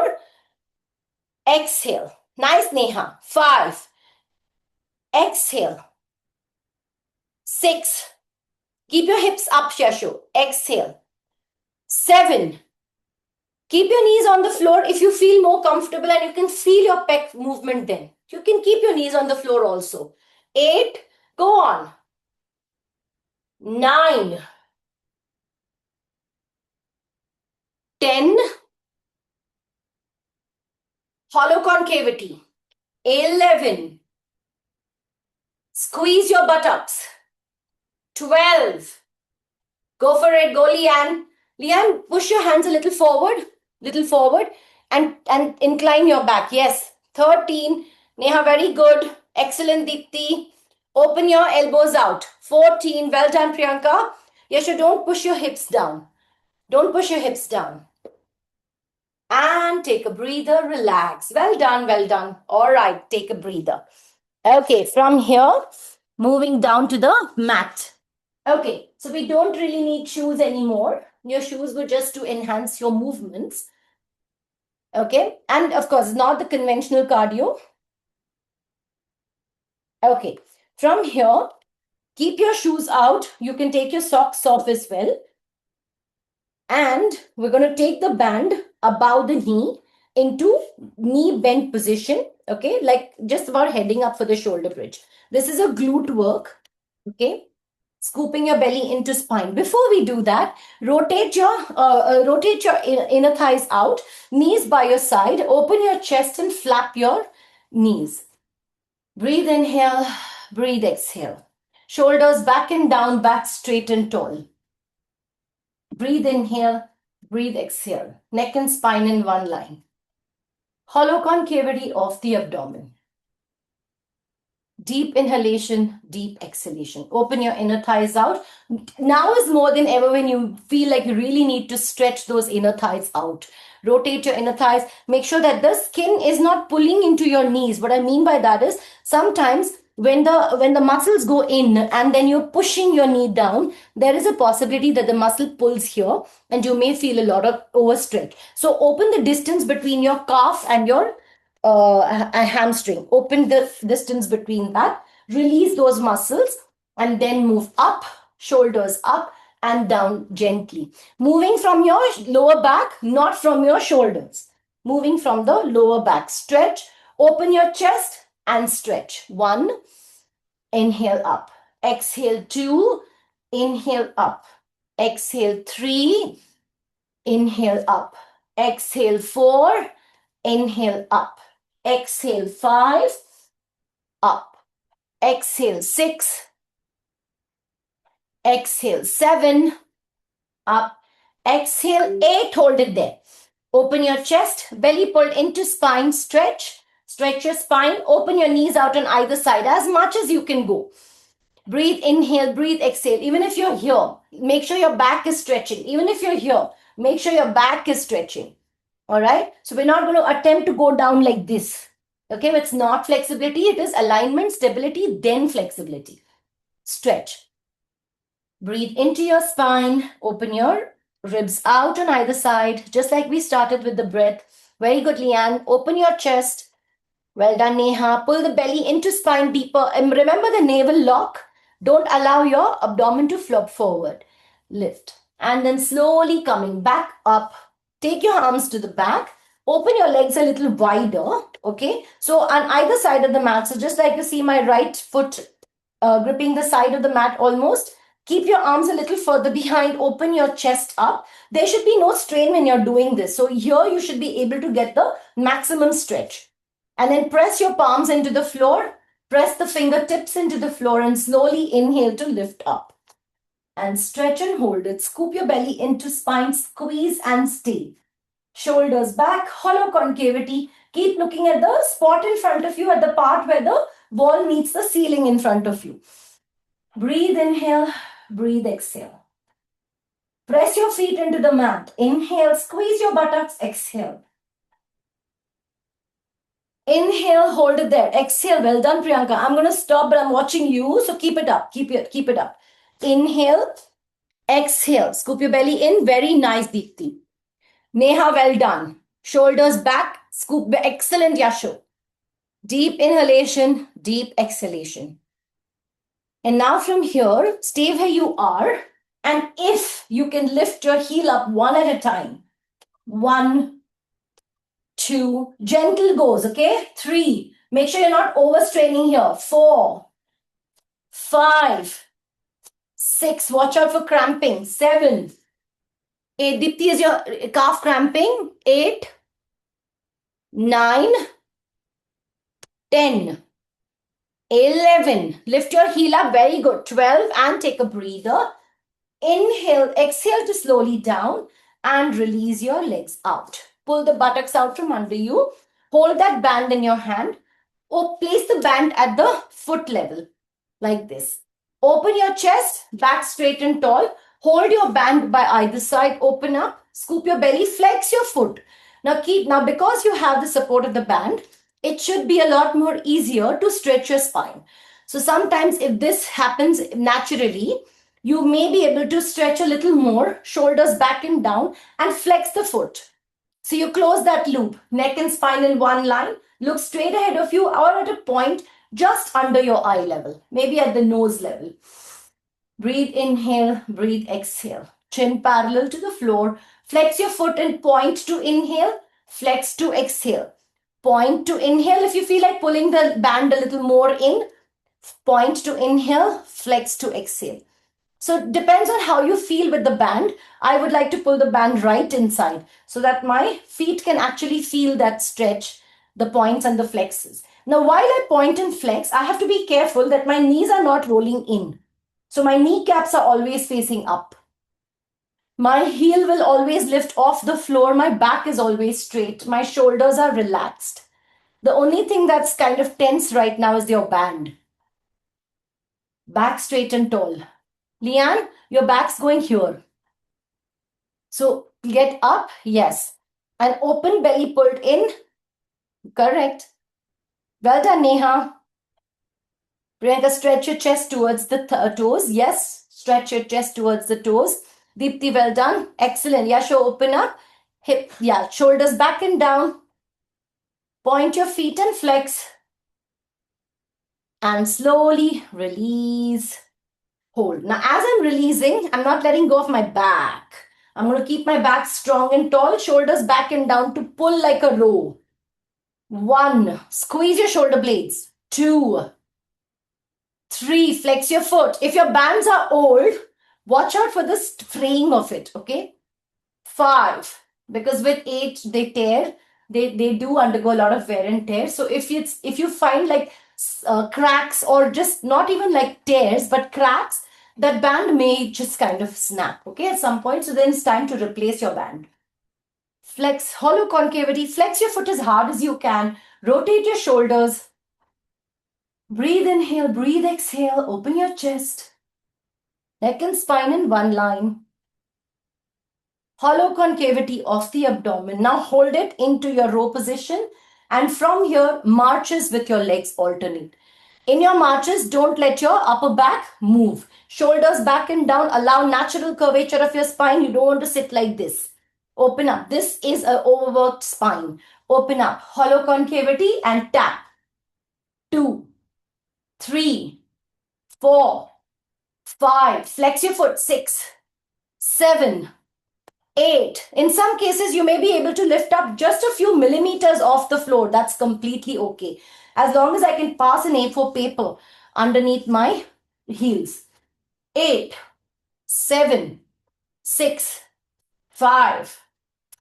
Exhale. Nice, Neha. 5. Exhale. 6. Keep your hips up, Shashu. Exhale. 7. Keep your knees on the floor if you feel more comfortable and you can feel your pec movement then. You can keep your knees on the floor also. 8. Go on. 9. 10. Hollow concavity. 11. Squeeze your buttocks. 12. Go for it. Go, Leanne. Leanne, push your hands a little forward, and incline your back. Yes. 13. Neha, very good. Excellent, Deepti. Open your elbows out. 14. Well done, Priyanka. Yasha, don't push your hips down. Don't push your hips down. And take a breather. Relax. Well done, well done. All right, take a breather. Okay, from here, moving down to the mat. Okay, so we don't really need shoes anymore. Your shoes were just to enhance your movements. Okay, and of course, not the conventional cardio. Okay, from here, keep your shoes out. You can take your socks off as well. And we're going to take the band above the knee into knee bent position. Okay, like just about heading up for the shoulder bridge. This is a glute work. Okay. scooping your belly into spine. Before we do that, rotate your inner thighs out, knees by your side, open your chest and flap your knees. Breathe inhale, breathe exhale. Shoulders back and down, back straight and tall. Breathe inhale, breathe exhale. Neck and spine in one line. Hollow concavity of the abdomen. Deep inhalation, deep exhalation. Open your inner thighs out. Now is more than ever when you feel like you really need to stretch those inner thighs out. Rotate your inner thighs. Make sure that the skin is not pulling into your knees. What I mean by that is sometimes when the muscles go in and then you're pushing your knee down, there is a possibility that the muscle pulls here and you may feel a lot of overstretch. So open the distance between your calf and your a hamstring. Open the distance between that. Release those muscles and then move up, shoulders up and down gently. Moving from your lower back, not from your shoulders. Moving from the lower back. Stretch. Open your chest and stretch. 1. Inhale up. Exhale 2. Inhale up. Exhale 3. Inhale up. Exhale 4. Inhale up. Exhale 5. Up. Exhale 6. Exhale 7. Up. Exhale 8. Hold it there. Open your chest. Belly pulled into spine. Stretch. Stretch your spine. Open your knees out on either side as much as you can go. Breathe, inhale, breathe, exhale. Even if you're here, make sure your back is stretching. Even if you're here, make sure your back is stretching. All right. So we're not going to attempt to go down like this. Okay. It's not flexibility. It is alignment, stability, then flexibility. Stretch. Breathe into your spine. Open your ribs out on either side, just like we started with the breath. Very good, Leanne. Open your chest. Well done, Neha. Pull the belly into spine deeper. And remember the navel lock. Don't allow your abdomen to flop forward. Lift. And then slowly coming back up. Take your arms to the back. Open your legs a little wider. Okay. So on either side of the mat. So just like you see my right foot gripping the side of the mat almost. Keep your arms a little further behind. Open your chest up. There should be no strain when you're doing this. So here you should be able to get the maximum stretch. And then press your palms into the floor. Press the fingertips into the floor and slowly inhale to lift up. And stretch and hold it. Scoop your belly into spine. Squeeze and stay. Shoulders back. Hollow concavity. Keep looking at the spot in front of you, at the part where the wall meets the ceiling in front of you. Breathe, inhale. Breathe, exhale. Press your feet into the mat. Inhale. Squeeze your buttocks. Exhale. Inhale, hold it there. Exhale. Well done, Priyanka. I'm going to stop, but I'm watching you. So keep it up. Keep it up. Inhale. Exhale. Scoop your belly in. Very nice, Deepti. Neha, well done. Shoulders back. Scoop. Excellent, Yasho. Deep inhalation. Deep exhalation. And now from here, stay where you are. And if you can lift your heel up one at a time. 1, 2, gentle goes, okay? 3, make sure you're not overstraining here. 4, 5, 6, watch out for cramping. 7, 8, Dipti, is your calf cramping? 8, 9, 10, 11, lift your heel up, very good. 12, and take a breather. Inhale, exhale to slowly down and release your legs out. Pull the buttocks out from under you. Hold that band in your hand. Or place the band at the foot level, like this. Open your chest, back straight and tall. Hold your band by either side. Open up, scoop your belly, flex your foot. Now because you have the support of the band, it should be a lot more easier to stretch your spine. So sometimes if this happens naturally, you may be able to stretch a little more, shoulders back and down, and flex the foot. So you close that loop, neck and spine in one line, look straight ahead of you or at a point just under your eye level, maybe at the nose level. Breathe, inhale, breathe, exhale. Chin parallel to the floor. Flex your foot and point to inhale, flex to exhale. Point to inhale if you feel like pulling the band a little more in. Point to inhale, flex to exhale. So it depends on how you feel with the band. I would like to pull the band right inside so that my feet can actually feel that stretch, the points and the flexes. Now, while I point and flex, I have to be careful that my knees are not rolling in. So my kneecaps are always facing up. My heel will always lift off the floor. My back is always straight. My shoulders are relaxed. The only thing that's kind of tense right now is your band. Back straight and tall. Leanne, your back's going here. So get up, yes. And open belly pulled in. Correct. Well done, Neha. Priyanka, stretch your chest towards the toes. Yes, stretch your chest towards the toes. Deepti, well done. Excellent. Yasho, open up. Hip, yeah, shoulders back and down. Point your feet and flex. And slowly release. Hold. Now, as I'm releasing, I'm not letting go of my back. I'm going to keep my back strong and tall, shoulders back and down to pull like a row. 1, squeeze your shoulder blades. 2, 3, flex your foot. If your bands are old, watch out for the fraying of it, okay? 5, because with age they tear, they do undergo a lot of wear and tear. So if you find like cracks or just not even like tears, but cracks, that band may just kind of snap, okay, at some point. So then it's time to replace your band. Flex, hollow concavity, flex your foot as hard as you can. Rotate your shoulders. Breathe, inhale, breathe, exhale. Open your chest. Neck and spine in one line. Hollow concavity of the abdomen. Now hold it into your row position. And from here, marches with your legs alternate. In your marches, don't let your upper back move. Shoulders back and down. Allow natural curvature of your spine. You don't want to sit like this. Open up. This is an overworked spine. Open up. Hollow concavity and tap. 2, 3, 4, 5. Flex your foot. 6, 7, 8. In some cases, you may be able to lift up just a few millimeters off the floor. That's completely okay. As long as I can pass an A4 paper underneath my heels. 8, 7, 6, 5,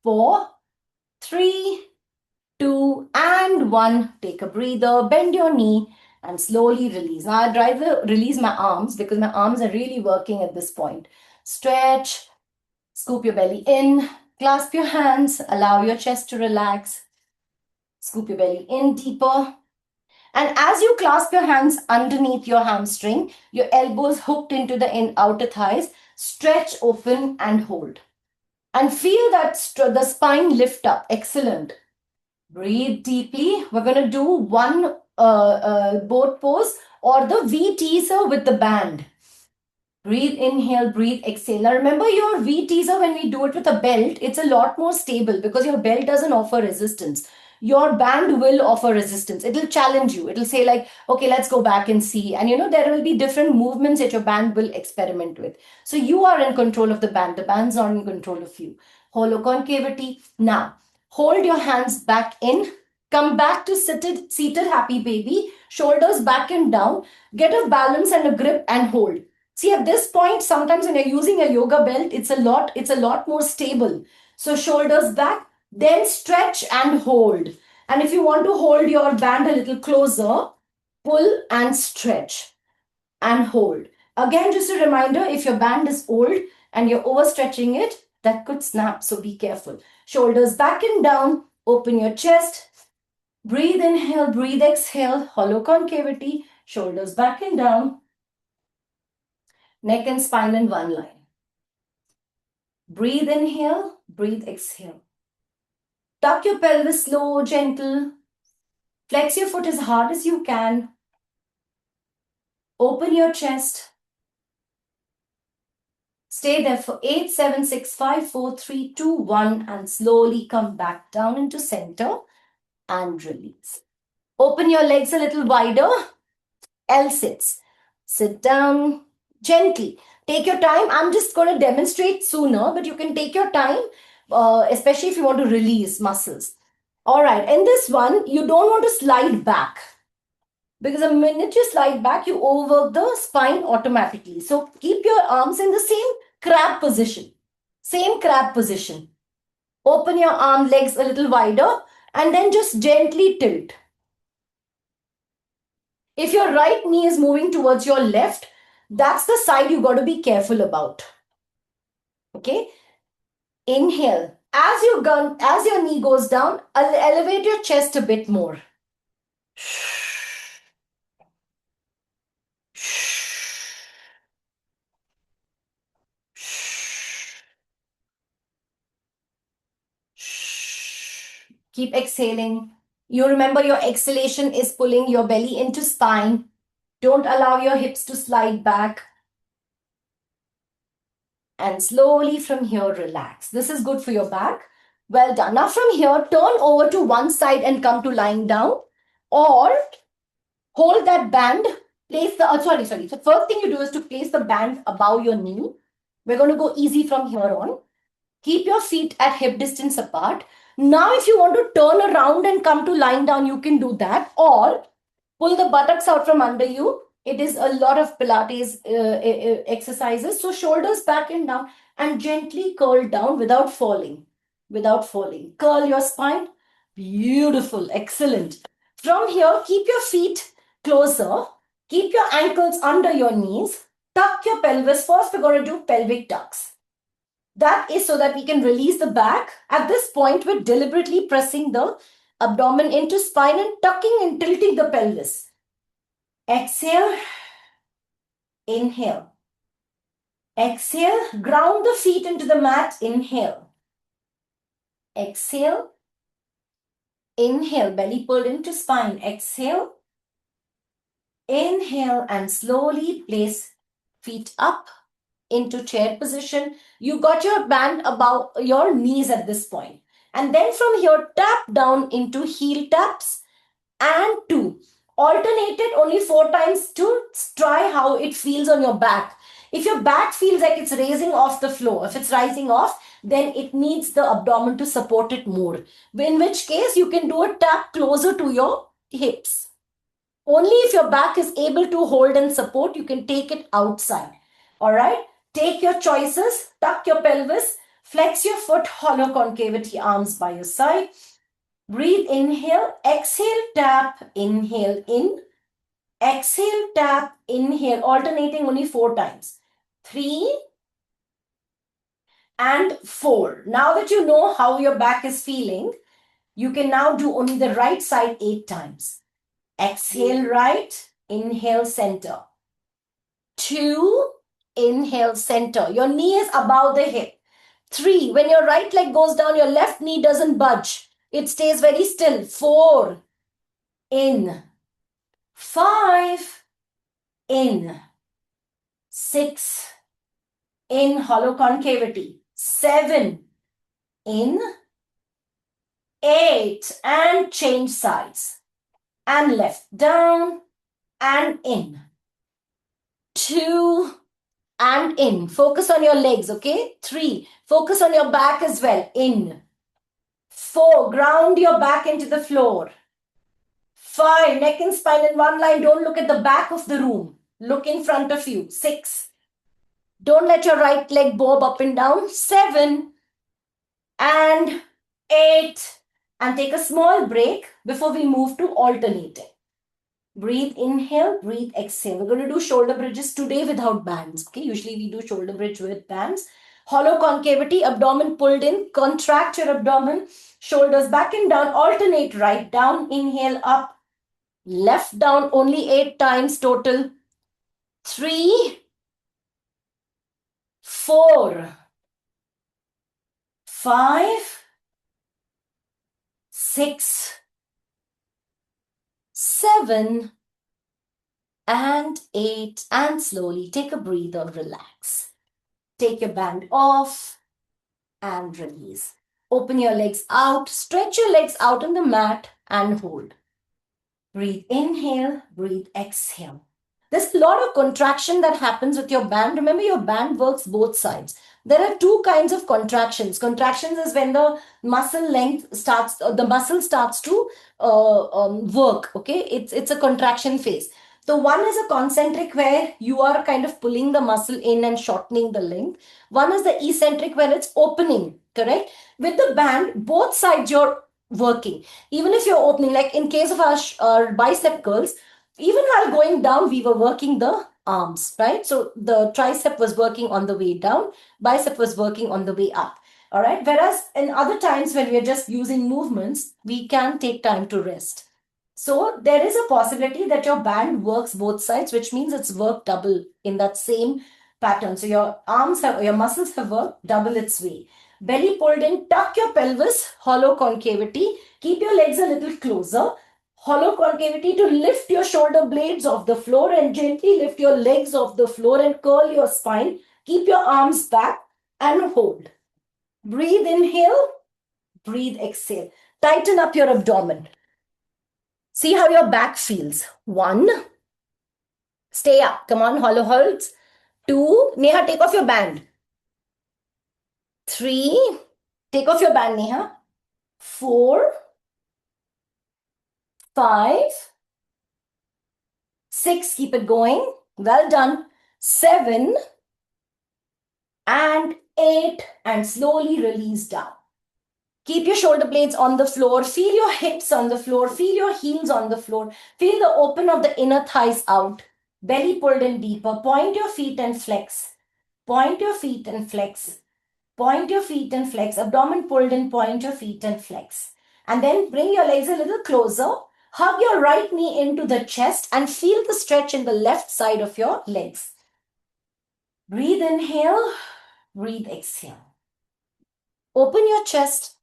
4, 3, 2, and 1. Take a breather, bend your knee, and slowly release. Now, I'd rather release my arms because my arms are really working at this point. Stretch, scoop your belly in, clasp your hands, allow your chest to relax. Scoop your belly in deeper. And as you clasp your hands underneath your hamstring, your elbows hooked into the outer thighs, stretch open and hold. And feel that the spine lift up. Excellent. Breathe deeply. We're going to do one boat pose or the V teaser with the band. Breathe, inhale, breathe, exhale. Now remember your V teaser, when we do it with a belt, it's a lot more stable because your belt doesn't offer resistance. Your band will offer resistance. It'll challenge you. It'll say like, okay, let's go back and see. And there will be different movements that your band will experiment with. So you are in control of the band. The band's not in control of you. Hollow concavity. Now, hold your hands back in. Come back to seated happy baby. Shoulders back and down. Get a balance and a grip and hold. See, at this point, sometimes when you're using a yoga belt, it's a lot more stable. So shoulders back, then stretch and hold. And if you want to hold your band a little closer, pull and stretch and hold. Again, just a reminder, if your band is old and you're overstretching it, that could snap. So be careful. Shoulders back and down, open your chest. Breathe, inhale, breathe, exhale, hollow concavity, shoulders back and down. Neck and spine in one line. Breathe, inhale, breathe, exhale. Tuck your pelvis slow, gentle. Flex your foot as hard as you can. Open your chest. Stay there for 8, 7, 6, 5, 4, 3, 2, 1 and slowly come back down into center and release. Open your legs a little wider. L sits. Sit down gently. Take your time. I'm just going to demonstrate sooner, but you can take your time, especially if you want to release muscles. All right. In this one, you don't want to slide back. Because the minute you slide back, you overwork the spine automatically. So keep your arms in the same crab position. Same crab position. Open your arm legs a little wider and then just gently tilt. If your right knee is moving towards your left, that's the side you got to be careful about. Okay? Inhale. As your knee goes down, elevate your chest a bit more. Keep exhaling. You remember your exhalation is pulling your belly into spine. Don't allow your hips to slide back. And slowly from here, relax. This is good for your back. Well done. Now from here, turn over to one side and come to lying down. Or hold that band. Place the, sorry. The first thing you do is to place the band above your knee. We're going to go easy from here on. Keep your feet at hip distance apart. Now, if you want to turn around and come to lying down, you can do that. Or pull the buttocks out from under you. It is a lot of Pilates exercises. So shoulders back and down and gently curl down without falling. Without falling. Curl your spine. Beautiful. Excellent. From here, keep your feet closer. Keep your ankles under your knees. Tuck your pelvis. First, we're going to do pelvic tucks. That is so that we can release the back. At this point, we're deliberately pressing the abdomen into spine and tucking and tilting the pelvis. Exhale. Inhale. Exhale. Ground the feet into the mat. Inhale. Exhale. Inhale. Belly pulled into spine. Exhale. Inhale and slowly place feet up into chair position. You got your band above your knees at this point. And then from here, tap down into heel taps and 2. Alternate it only 4 times to try how it feels on your back. If your back feels like it's raising off the floor, if it's rising off, then it needs the abdomen to support it more. In which case, you can do a tap closer to your hips. Only if your back is able to hold and support, you can take it outside. All right? Take your choices, tuck your pelvis, flex your foot, hollow concavity, arms by your side. Breathe, inhale, exhale, tap, inhale, in. Exhale, tap, inhale, alternating only 4 times. 3 and 4. Now that you know how your back is feeling, you can now do only the right side 8 times. Exhale, right, inhale, center. 2, inhale, center. Your knee is above the hip. 3, when your right leg goes down, your left knee doesn't budge. It stays very still. 4, in. 5, in. 6, in, hollow concavity. 7, in. 8, and change sides. And left, down, and in. 2, and in. Focus on your legs, okay? 3, focus on your back as well. In. 4, ground your back into the floor. 5, neck and spine in one line. Don't look at the back of the room. Look in front of you. 6, don't let your right leg bob up and down. 7, and 8. And take a small break before we move to alternating. Breathe, inhale, breathe, exhale. We're going to do shoulder bridges today without bands. Okay, usually we do shoulder bridge with bands. Hollow concavity, abdomen pulled in. Contract your abdomen. Shoulders back and down. Alternate right down. Inhale up. Left down. Only 8 times total. 3, 4, 5, 6, 7, and 8. And slowly take a breather, relax. Take your band off and release. Open your legs out, stretch your legs out on the mat and hold. Breathe, inhale, breathe, exhale. There's a lot of contraction that happens with your band. Remember, your band works both sides. There are two kinds of contractions. Contractions is when the muscle length starts, the muscle starts to work. Okay, it's a contraction phase. So one is a concentric where you are kind of pulling the muscle in and shortening the length. One is the eccentric where it's opening. Correct. With the band, both sides you're working. Even if you're opening, like in case of our bicep curls, even while going down, we were working the arms, right? So the tricep was working on the way down, bicep was working on the way up. All right. Whereas in other times when we are just using movements, we can take time to rest. So there is a possibility that your band works both sides, which means it's worked double in that same pattern. So your muscles have worked double its way. Belly pulled in, tuck your pelvis, hollow concavity. Keep your legs a little closer. Hollow concavity to lift your shoulder blades off the floor and gently lift your legs off the floor and curl your spine. Keep your arms back and hold. Breathe, inhale. Breathe, exhale. Tighten up your abdomen. See how your back feels. 1. Stay up. Come on, hollow holds. 2. Neha, take off your band. 3. Take off your band, Neha. 4. 5. 6. Keep it going. Well done. 7. And 8. And slowly release down. Keep your shoulder blades on the floor. Feel your hips on the floor. Feel your heels on the floor. Feel the open of the inner thighs out. Belly pulled in deeper. Point your feet and flex. Point your feet and flex. Point your feet and flex. Abdomen pulled in. Point your feet and flex. And then bring your legs a little closer. Hug your right knee into the chest and feel the stretch in the left side of your legs. Breathe, inhale. Breathe, exhale. Open your chest.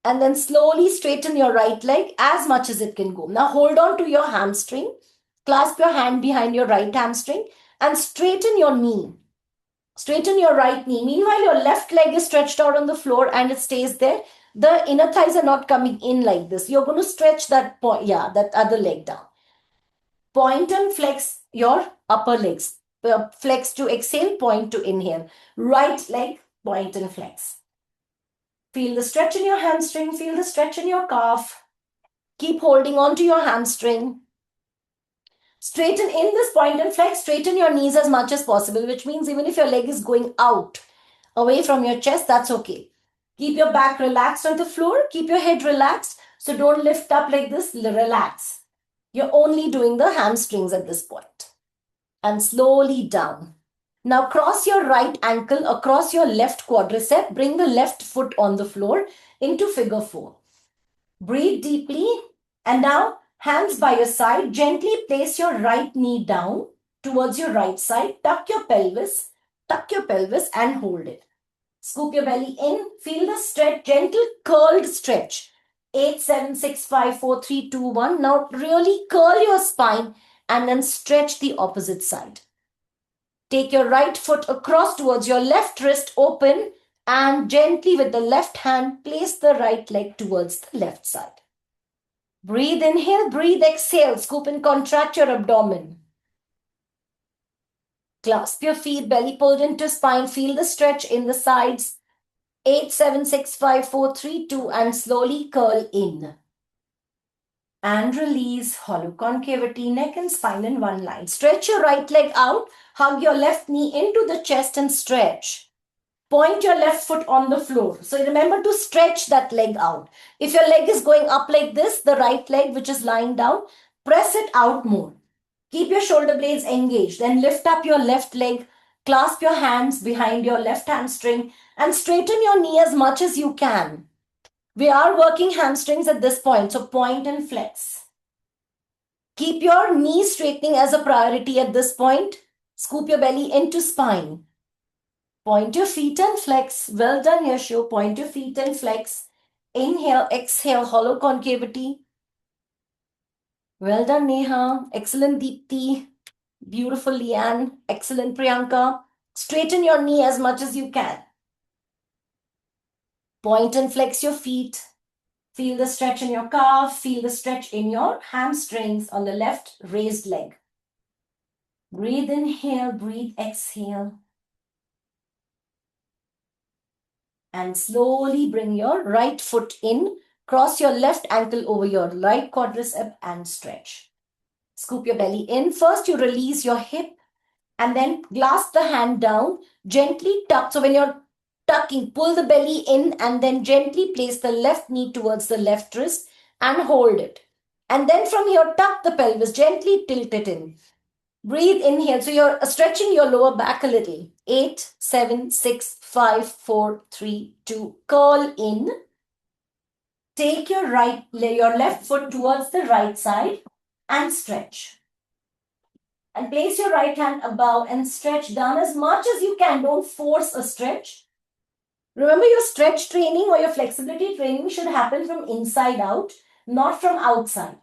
And then slowly straighten your right leg as much as it can go. Now hold on to your hamstring. Clasp your hand behind your right hamstring and straighten your knee. Straighten your right knee. Meanwhile, your left leg is stretched out on the floor and it stays there. The inner thighs are not coming in like this. You're going to stretch that that other leg down. Point and flex your upper legs. Flex to exhale, point to inhale. Right leg, point and flex. Feel the stretch in your hamstring. Feel the stretch in your calf. Keep holding on to your hamstring. Straighten in this point and flex. Straighten your knees as much as possible, which means even if your leg is going out, away from your chest, that's okay. Keep your back relaxed on the floor. Keep your head relaxed. So don't lift up like this. Relax. You're only doing the hamstrings at this point. And slowly down. Now cross your right ankle across your left quadricep. Bring the left foot on the floor into figure 4. Breathe deeply. And now hands by your side. Gently place your right knee down towards your right side. Tuck your pelvis and hold it. Scoop your belly in. Feel the stretch, gentle curled stretch. 8, 7, 6, 5, 4, 3, 2, 1. Now really curl your spine and then stretch the opposite side. Take your right foot across towards your left wrist open and gently with the left hand, place the right leg towards the left side. Breathe, inhale, breathe, exhale. Scoop and contract your abdomen. Clasp your feet, belly pulled into spine. Feel the stretch in the sides. 8, 7, 6, 5, 4, 3, 2 and slowly curl in. And release, hollow concavity, neck and spine in one line. Stretch your right leg out. Hug your left knee into the chest and stretch. Point your left foot on the floor. So remember to stretch that leg out. If your leg is going up like this, the right leg which is lying down, press it out more. Keep your shoulder blades engaged. Then lift up your left leg. Clasp your hands behind your left hamstring and straighten your knee as much as you can. We are working hamstrings at this point, so point and flex. Keep your knee straightening as a priority at this point. Scoop your belly into spine. Point your feet and flex. Well done, Yasho. Point your feet and flex. Inhale, exhale, hollow concavity. Well done, Neha. Excellent, Deepti. Beautiful, Leanne. Excellent, Priyanka. Straighten your knee as much as you can. Point and flex your feet. Feel the stretch in your calf. Feel the stretch in your hamstrings on the left raised leg. Breathe, inhale, breathe, exhale. And slowly bring your right foot in. Cross your left ankle over your right quadricep and stretch. Scoop your belly in. First, you release your hip and then clasp the hand down. Gently tuck. So when you're tucking, pull the belly in and then gently place the left knee towards the left wrist and hold it. And then from here, tuck the pelvis, gently tilt it in. Breathe, inhale. So you're stretching your lower back a little. 8, 7, 6, 5, 4, 3, 2. Curl in. Take your left foot towards the right side and stretch. And place your right hand above and stretch down as much as you can. Don't force a stretch. Remember, your stretch training or your flexibility training should happen from inside out, not from outside.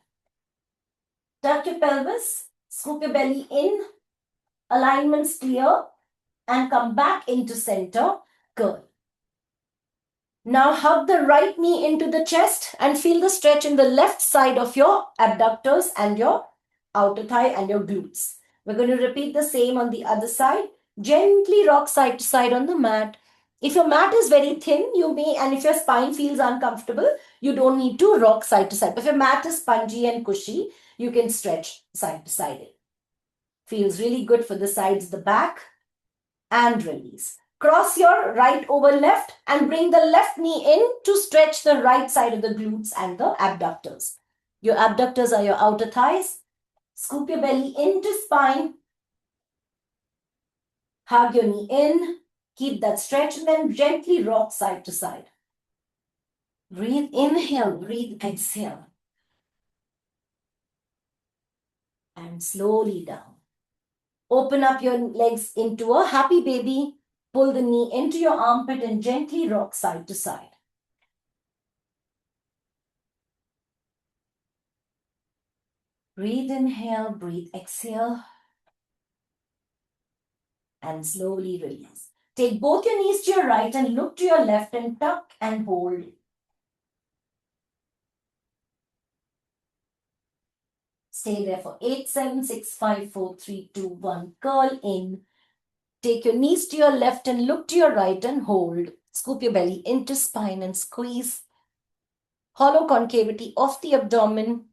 Tuck your pelvis, scoop your belly in, alignments clear, and come back into center, curl. Now hug the right knee into the chest and feel the stretch in the left side of your abductors and your outer thigh and your glutes. We're going to repeat the same on the other side. Gently rock side to side on the mat. If your mat is very thin, you may, and if your spine feels uncomfortable, you don't need to rock side to side. But if your mat is spongy and cushy, you can stretch side to side. Feels really good for the sides, the back, and release. Cross your right over left and bring the left knee in to stretch the right side of the glutes and the abductors. Your abductors are your outer thighs. Scoop your belly into spine. Hug your knee in. Keep that stretch and then gently rock side to side. Breathe, inhale, breathe, exhale. And slowly down. Open up your legs into a happy baby. Pull the knee into your armpit and gently rock side to side. Breathe, inhale, breathe, exhale. And slowly release. Take both your knees to your right and look to your left and tuck and hold. Stay there for 8, 7, 6, 5, 4, 3, 2, 1. Curl in. Take your knees to your left and look to your right and hold. Scoop your belly into spine and squeeze. Hollow concavity of the abdomen.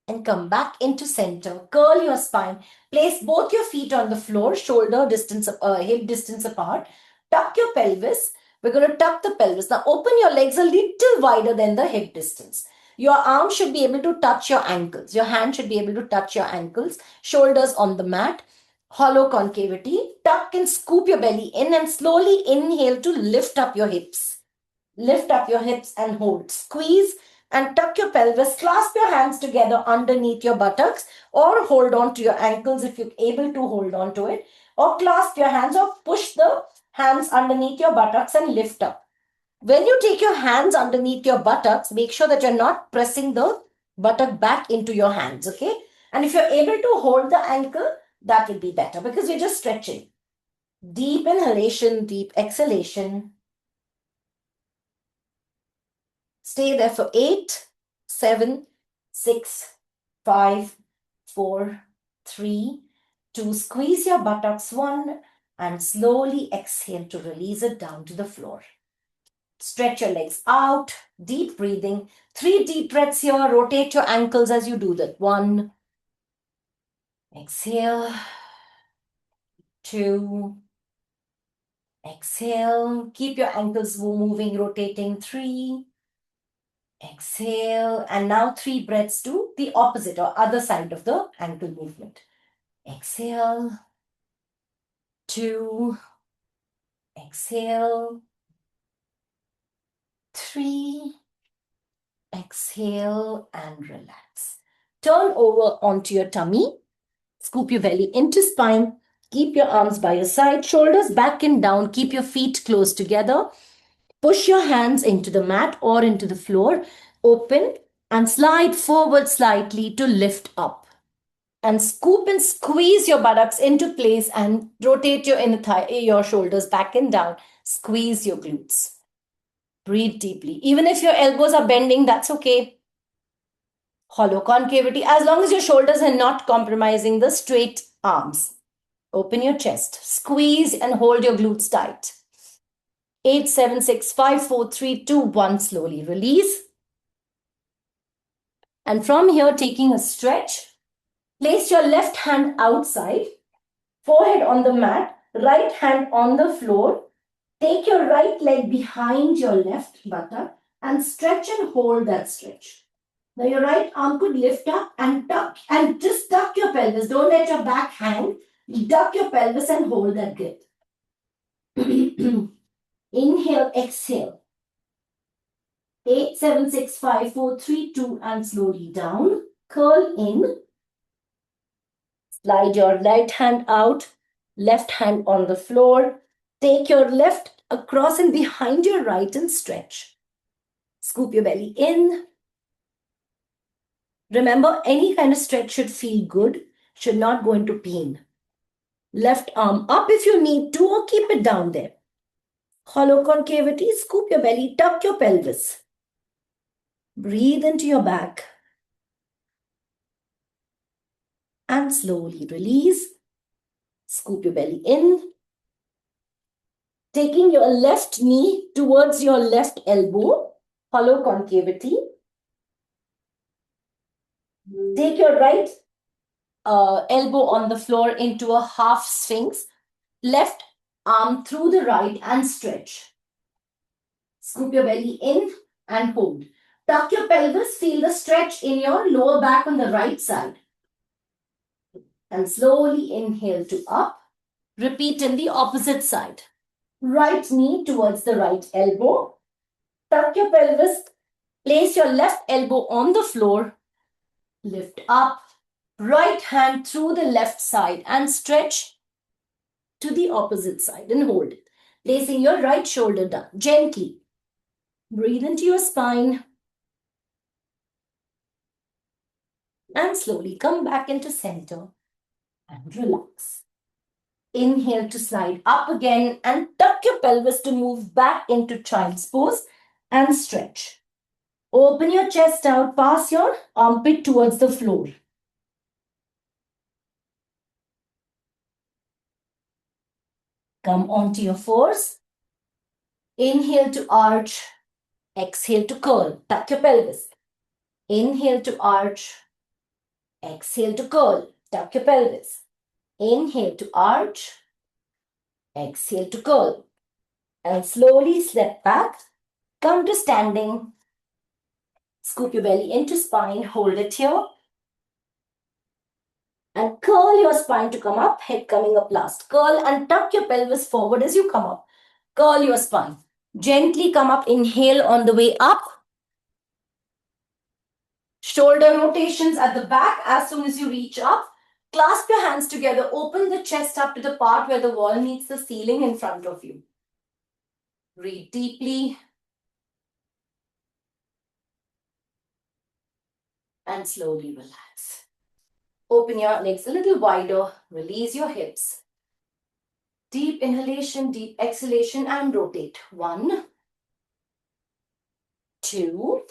And come back into center. Curl your spine. Place both your feet on the floor, shoulder distance, hip distance apart. Tuck your pelvis. We're going to tuck the pelvis. Now open your legs a little wider than the hip distance. Your arms should be able to touch your ankles. Your hand should be able to touch your ankles. Shoulders on the mat. Hollow concavity. Tuck and scoop your belly in and slowly inhale to lift up your hips. Lift up your hips and hold. Squeeze and tuck your pelvis. Clasp your hands together underneath your buttocks or hold on to your ankles if you're able to hold on to it. Or clasp your hands or push the hands underneath your buttocks and lift up. When you take your hands underneath your buttocks, make sure that you're not pressing the buttock back into your hands, okay? And if you're able to hold the ankle, that will be better because you're just stretching. Deep inhalation, deep exhalation. Stay there for 8, 7, 6, 5, 4, 3, 2. Squeeze your buttocks 1 and slowly exhale to release it down to the floor. Stretch your legs out, deep breathing. 3 deep breaths here. Rotate your ankles as you do that. 1, exhale, 2, exhale. Keep your ankles moving, rotating. 3, exhale. And now 3 breaths to the opposite or other side of the ankle movement. Exhale, 2, exhale, 3, exhale and relax. Turn over onto your tummy. Scoop your belly into spine. Keep your arms by your side, shoulders back and down. Keep your feet close together. Push your hands into the mat or into the floor. Open and slide forward slightly to lift up. And scoop and squeeze your buttocks into place and rotate your inner thigh, your shoulders back and down. Squeeze your glutes. Breathe deeply. Even if your elbows are bending, that's okay. Hollow concavity, as long as your shoulders are not compromising the straight arms. Open your chest. Squeeze and hold your glutes tight. 8, 7, 6, 5, 4, 3, 2, 1. Slowly release. And from here, taking a stretch, place your left hand outside, forehead on the mat, right hand on the floor. Take your right leg behind your left buttock and stretch and hold that stretch. Now your right arm could lift up and tuck and just tuck your pelvis. Don't let your back hang. Duck your pelvis and hold that grip. Inhale, exhale. 8, 7, 6, 5, 4, 3, 2 and slowly down. Curl in. Slide your right hand out, left hand on the floor. Take your left across and behind your right and stretch. Scoop your belly in. Remember, any kind of stretch should feel good, should not go into pain. Left arm up if you need to, or keep it down there. Hollow concavity, scoop your belly, tuck your pelvis. Breathe into your back. And slowly release. Scoop your belly in. Taking your left knee towards your left elbow, hollow concavity. Take your right elbow on the floor into a half sphinx. Left arm through the right and stretch. Scoop your belly in and hold. Tuck your pelvis, feel the stretch in your lower back on the right side. And slowly inhale to up. Repeat in the opposite side. Right knee towards the right elbow. Tuck your pelvis. Place your left elbow on the floor. Lift up. Right hand through the left side and stretch to the opposite side and hold it. Placing your right shoulder down gently. Breathe into your spine. And slowly come back into center and relax. Inhale to slide up again and tuck your pelvis to move back into child's pose and stretch. Open your chest out, pass your armpit towards the floor. Come onto your fours. Inhale to arch. Exhale to curl. Tuck your pelvis. Inhale to arch. Exhale to curl. Tuck your pelvis. Inhale to arch. Exhale to curl. And slowly step back. Come to standing. Scoop your belly into spine. Hold it here. And curl your spine to come up. Head coming up last. Curl and tuck your pelvis forward as you come up. Curl your spine. Gently come up. Inhale on the way up. Shoulder rotations at the back as soon as you reach up. Clasp your hands together. Open the chest up to the part where the wall meets the ceiling in front of you. Breathe deeply. And slowly relax. Open your legs a little wider. Release your hips. Deep inhalation, deep exhalation, and rotate. 1, 2,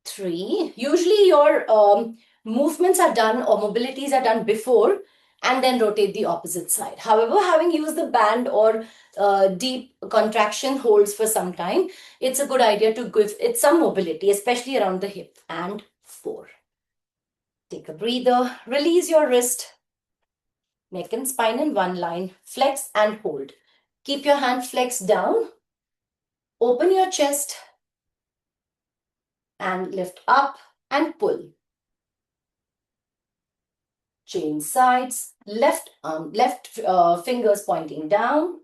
3. Usually your movements are done or mobilities are done before and then rotate the opposite side. However, having used the band or deep contraction holds for some time, it's a good idea to give it some mobility, especially around the hip. And 4. Take a breather. Release your wrist. Neck and spine in one line. Flex and hold. Keep your hand flexed down. Open your chest. And lift up and pull. Change sides. Left arm, left fingers pointing down.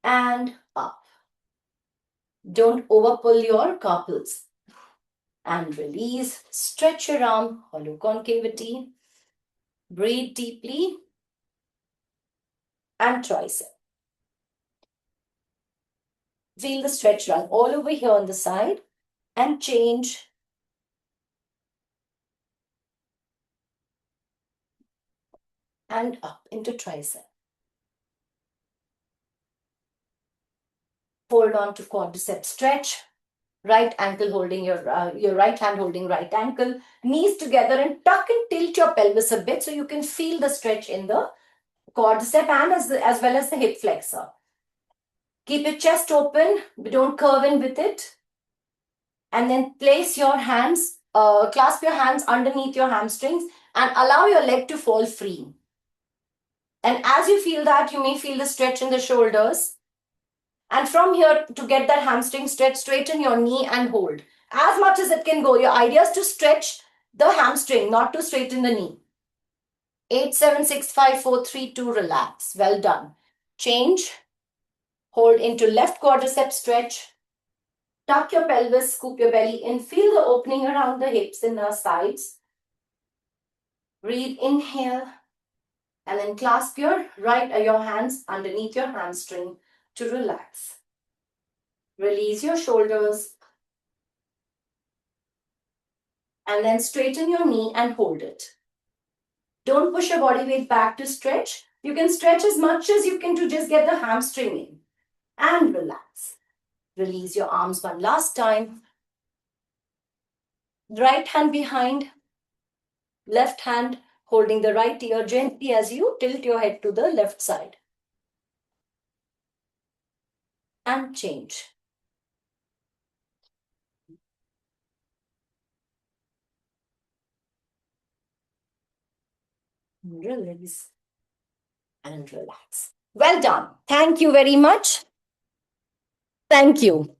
And up. Don't overpull your carpals. And release. Stretch your arm. Hollow concavity. Breathe deeply. And tricep. Feel the stretch run all over here on the side. And change. And up into tricep. Hold on to quadricep stretch. Right ankle holding your right hand holding right ankle, knees together, and tuck and tilt your pelvis a bit so you can feel the stretch in the quadricep and as well as the hip flexor. Keep your chest open, don't curve in with it. And then place your hands, clasp your hands underneath your hamstrings and allow your leg to fall free. And as you feel that, you may feel the stretch in the shoulders. And from here, to get that hamstring stretch, straighten your knee and hold. As much as it can go. Your idea is to stretch the hamstring, not to straighten the knee. 8, 7, 6, 5, 4, 3, 2, relax. Well done. Change. Hold into left quadricep stretch. Tuck your pelvis, scoop your belly in. Feel the opening around the hips and the sides. Breathe, inhale. And then clasp your hands underneath your hamstring to relax. Release your shoulders. And then straighten your knee and hold it. Don't push your body weight back to stretch. You can stretch as much as you can to just get the hamstring in. And relax. Release your arms one last time. Right hand behind. Left hand holding the right ear gently as you tilt your head to the left side. And change. Release. And relax. Well done. Thank you very much. Thank you.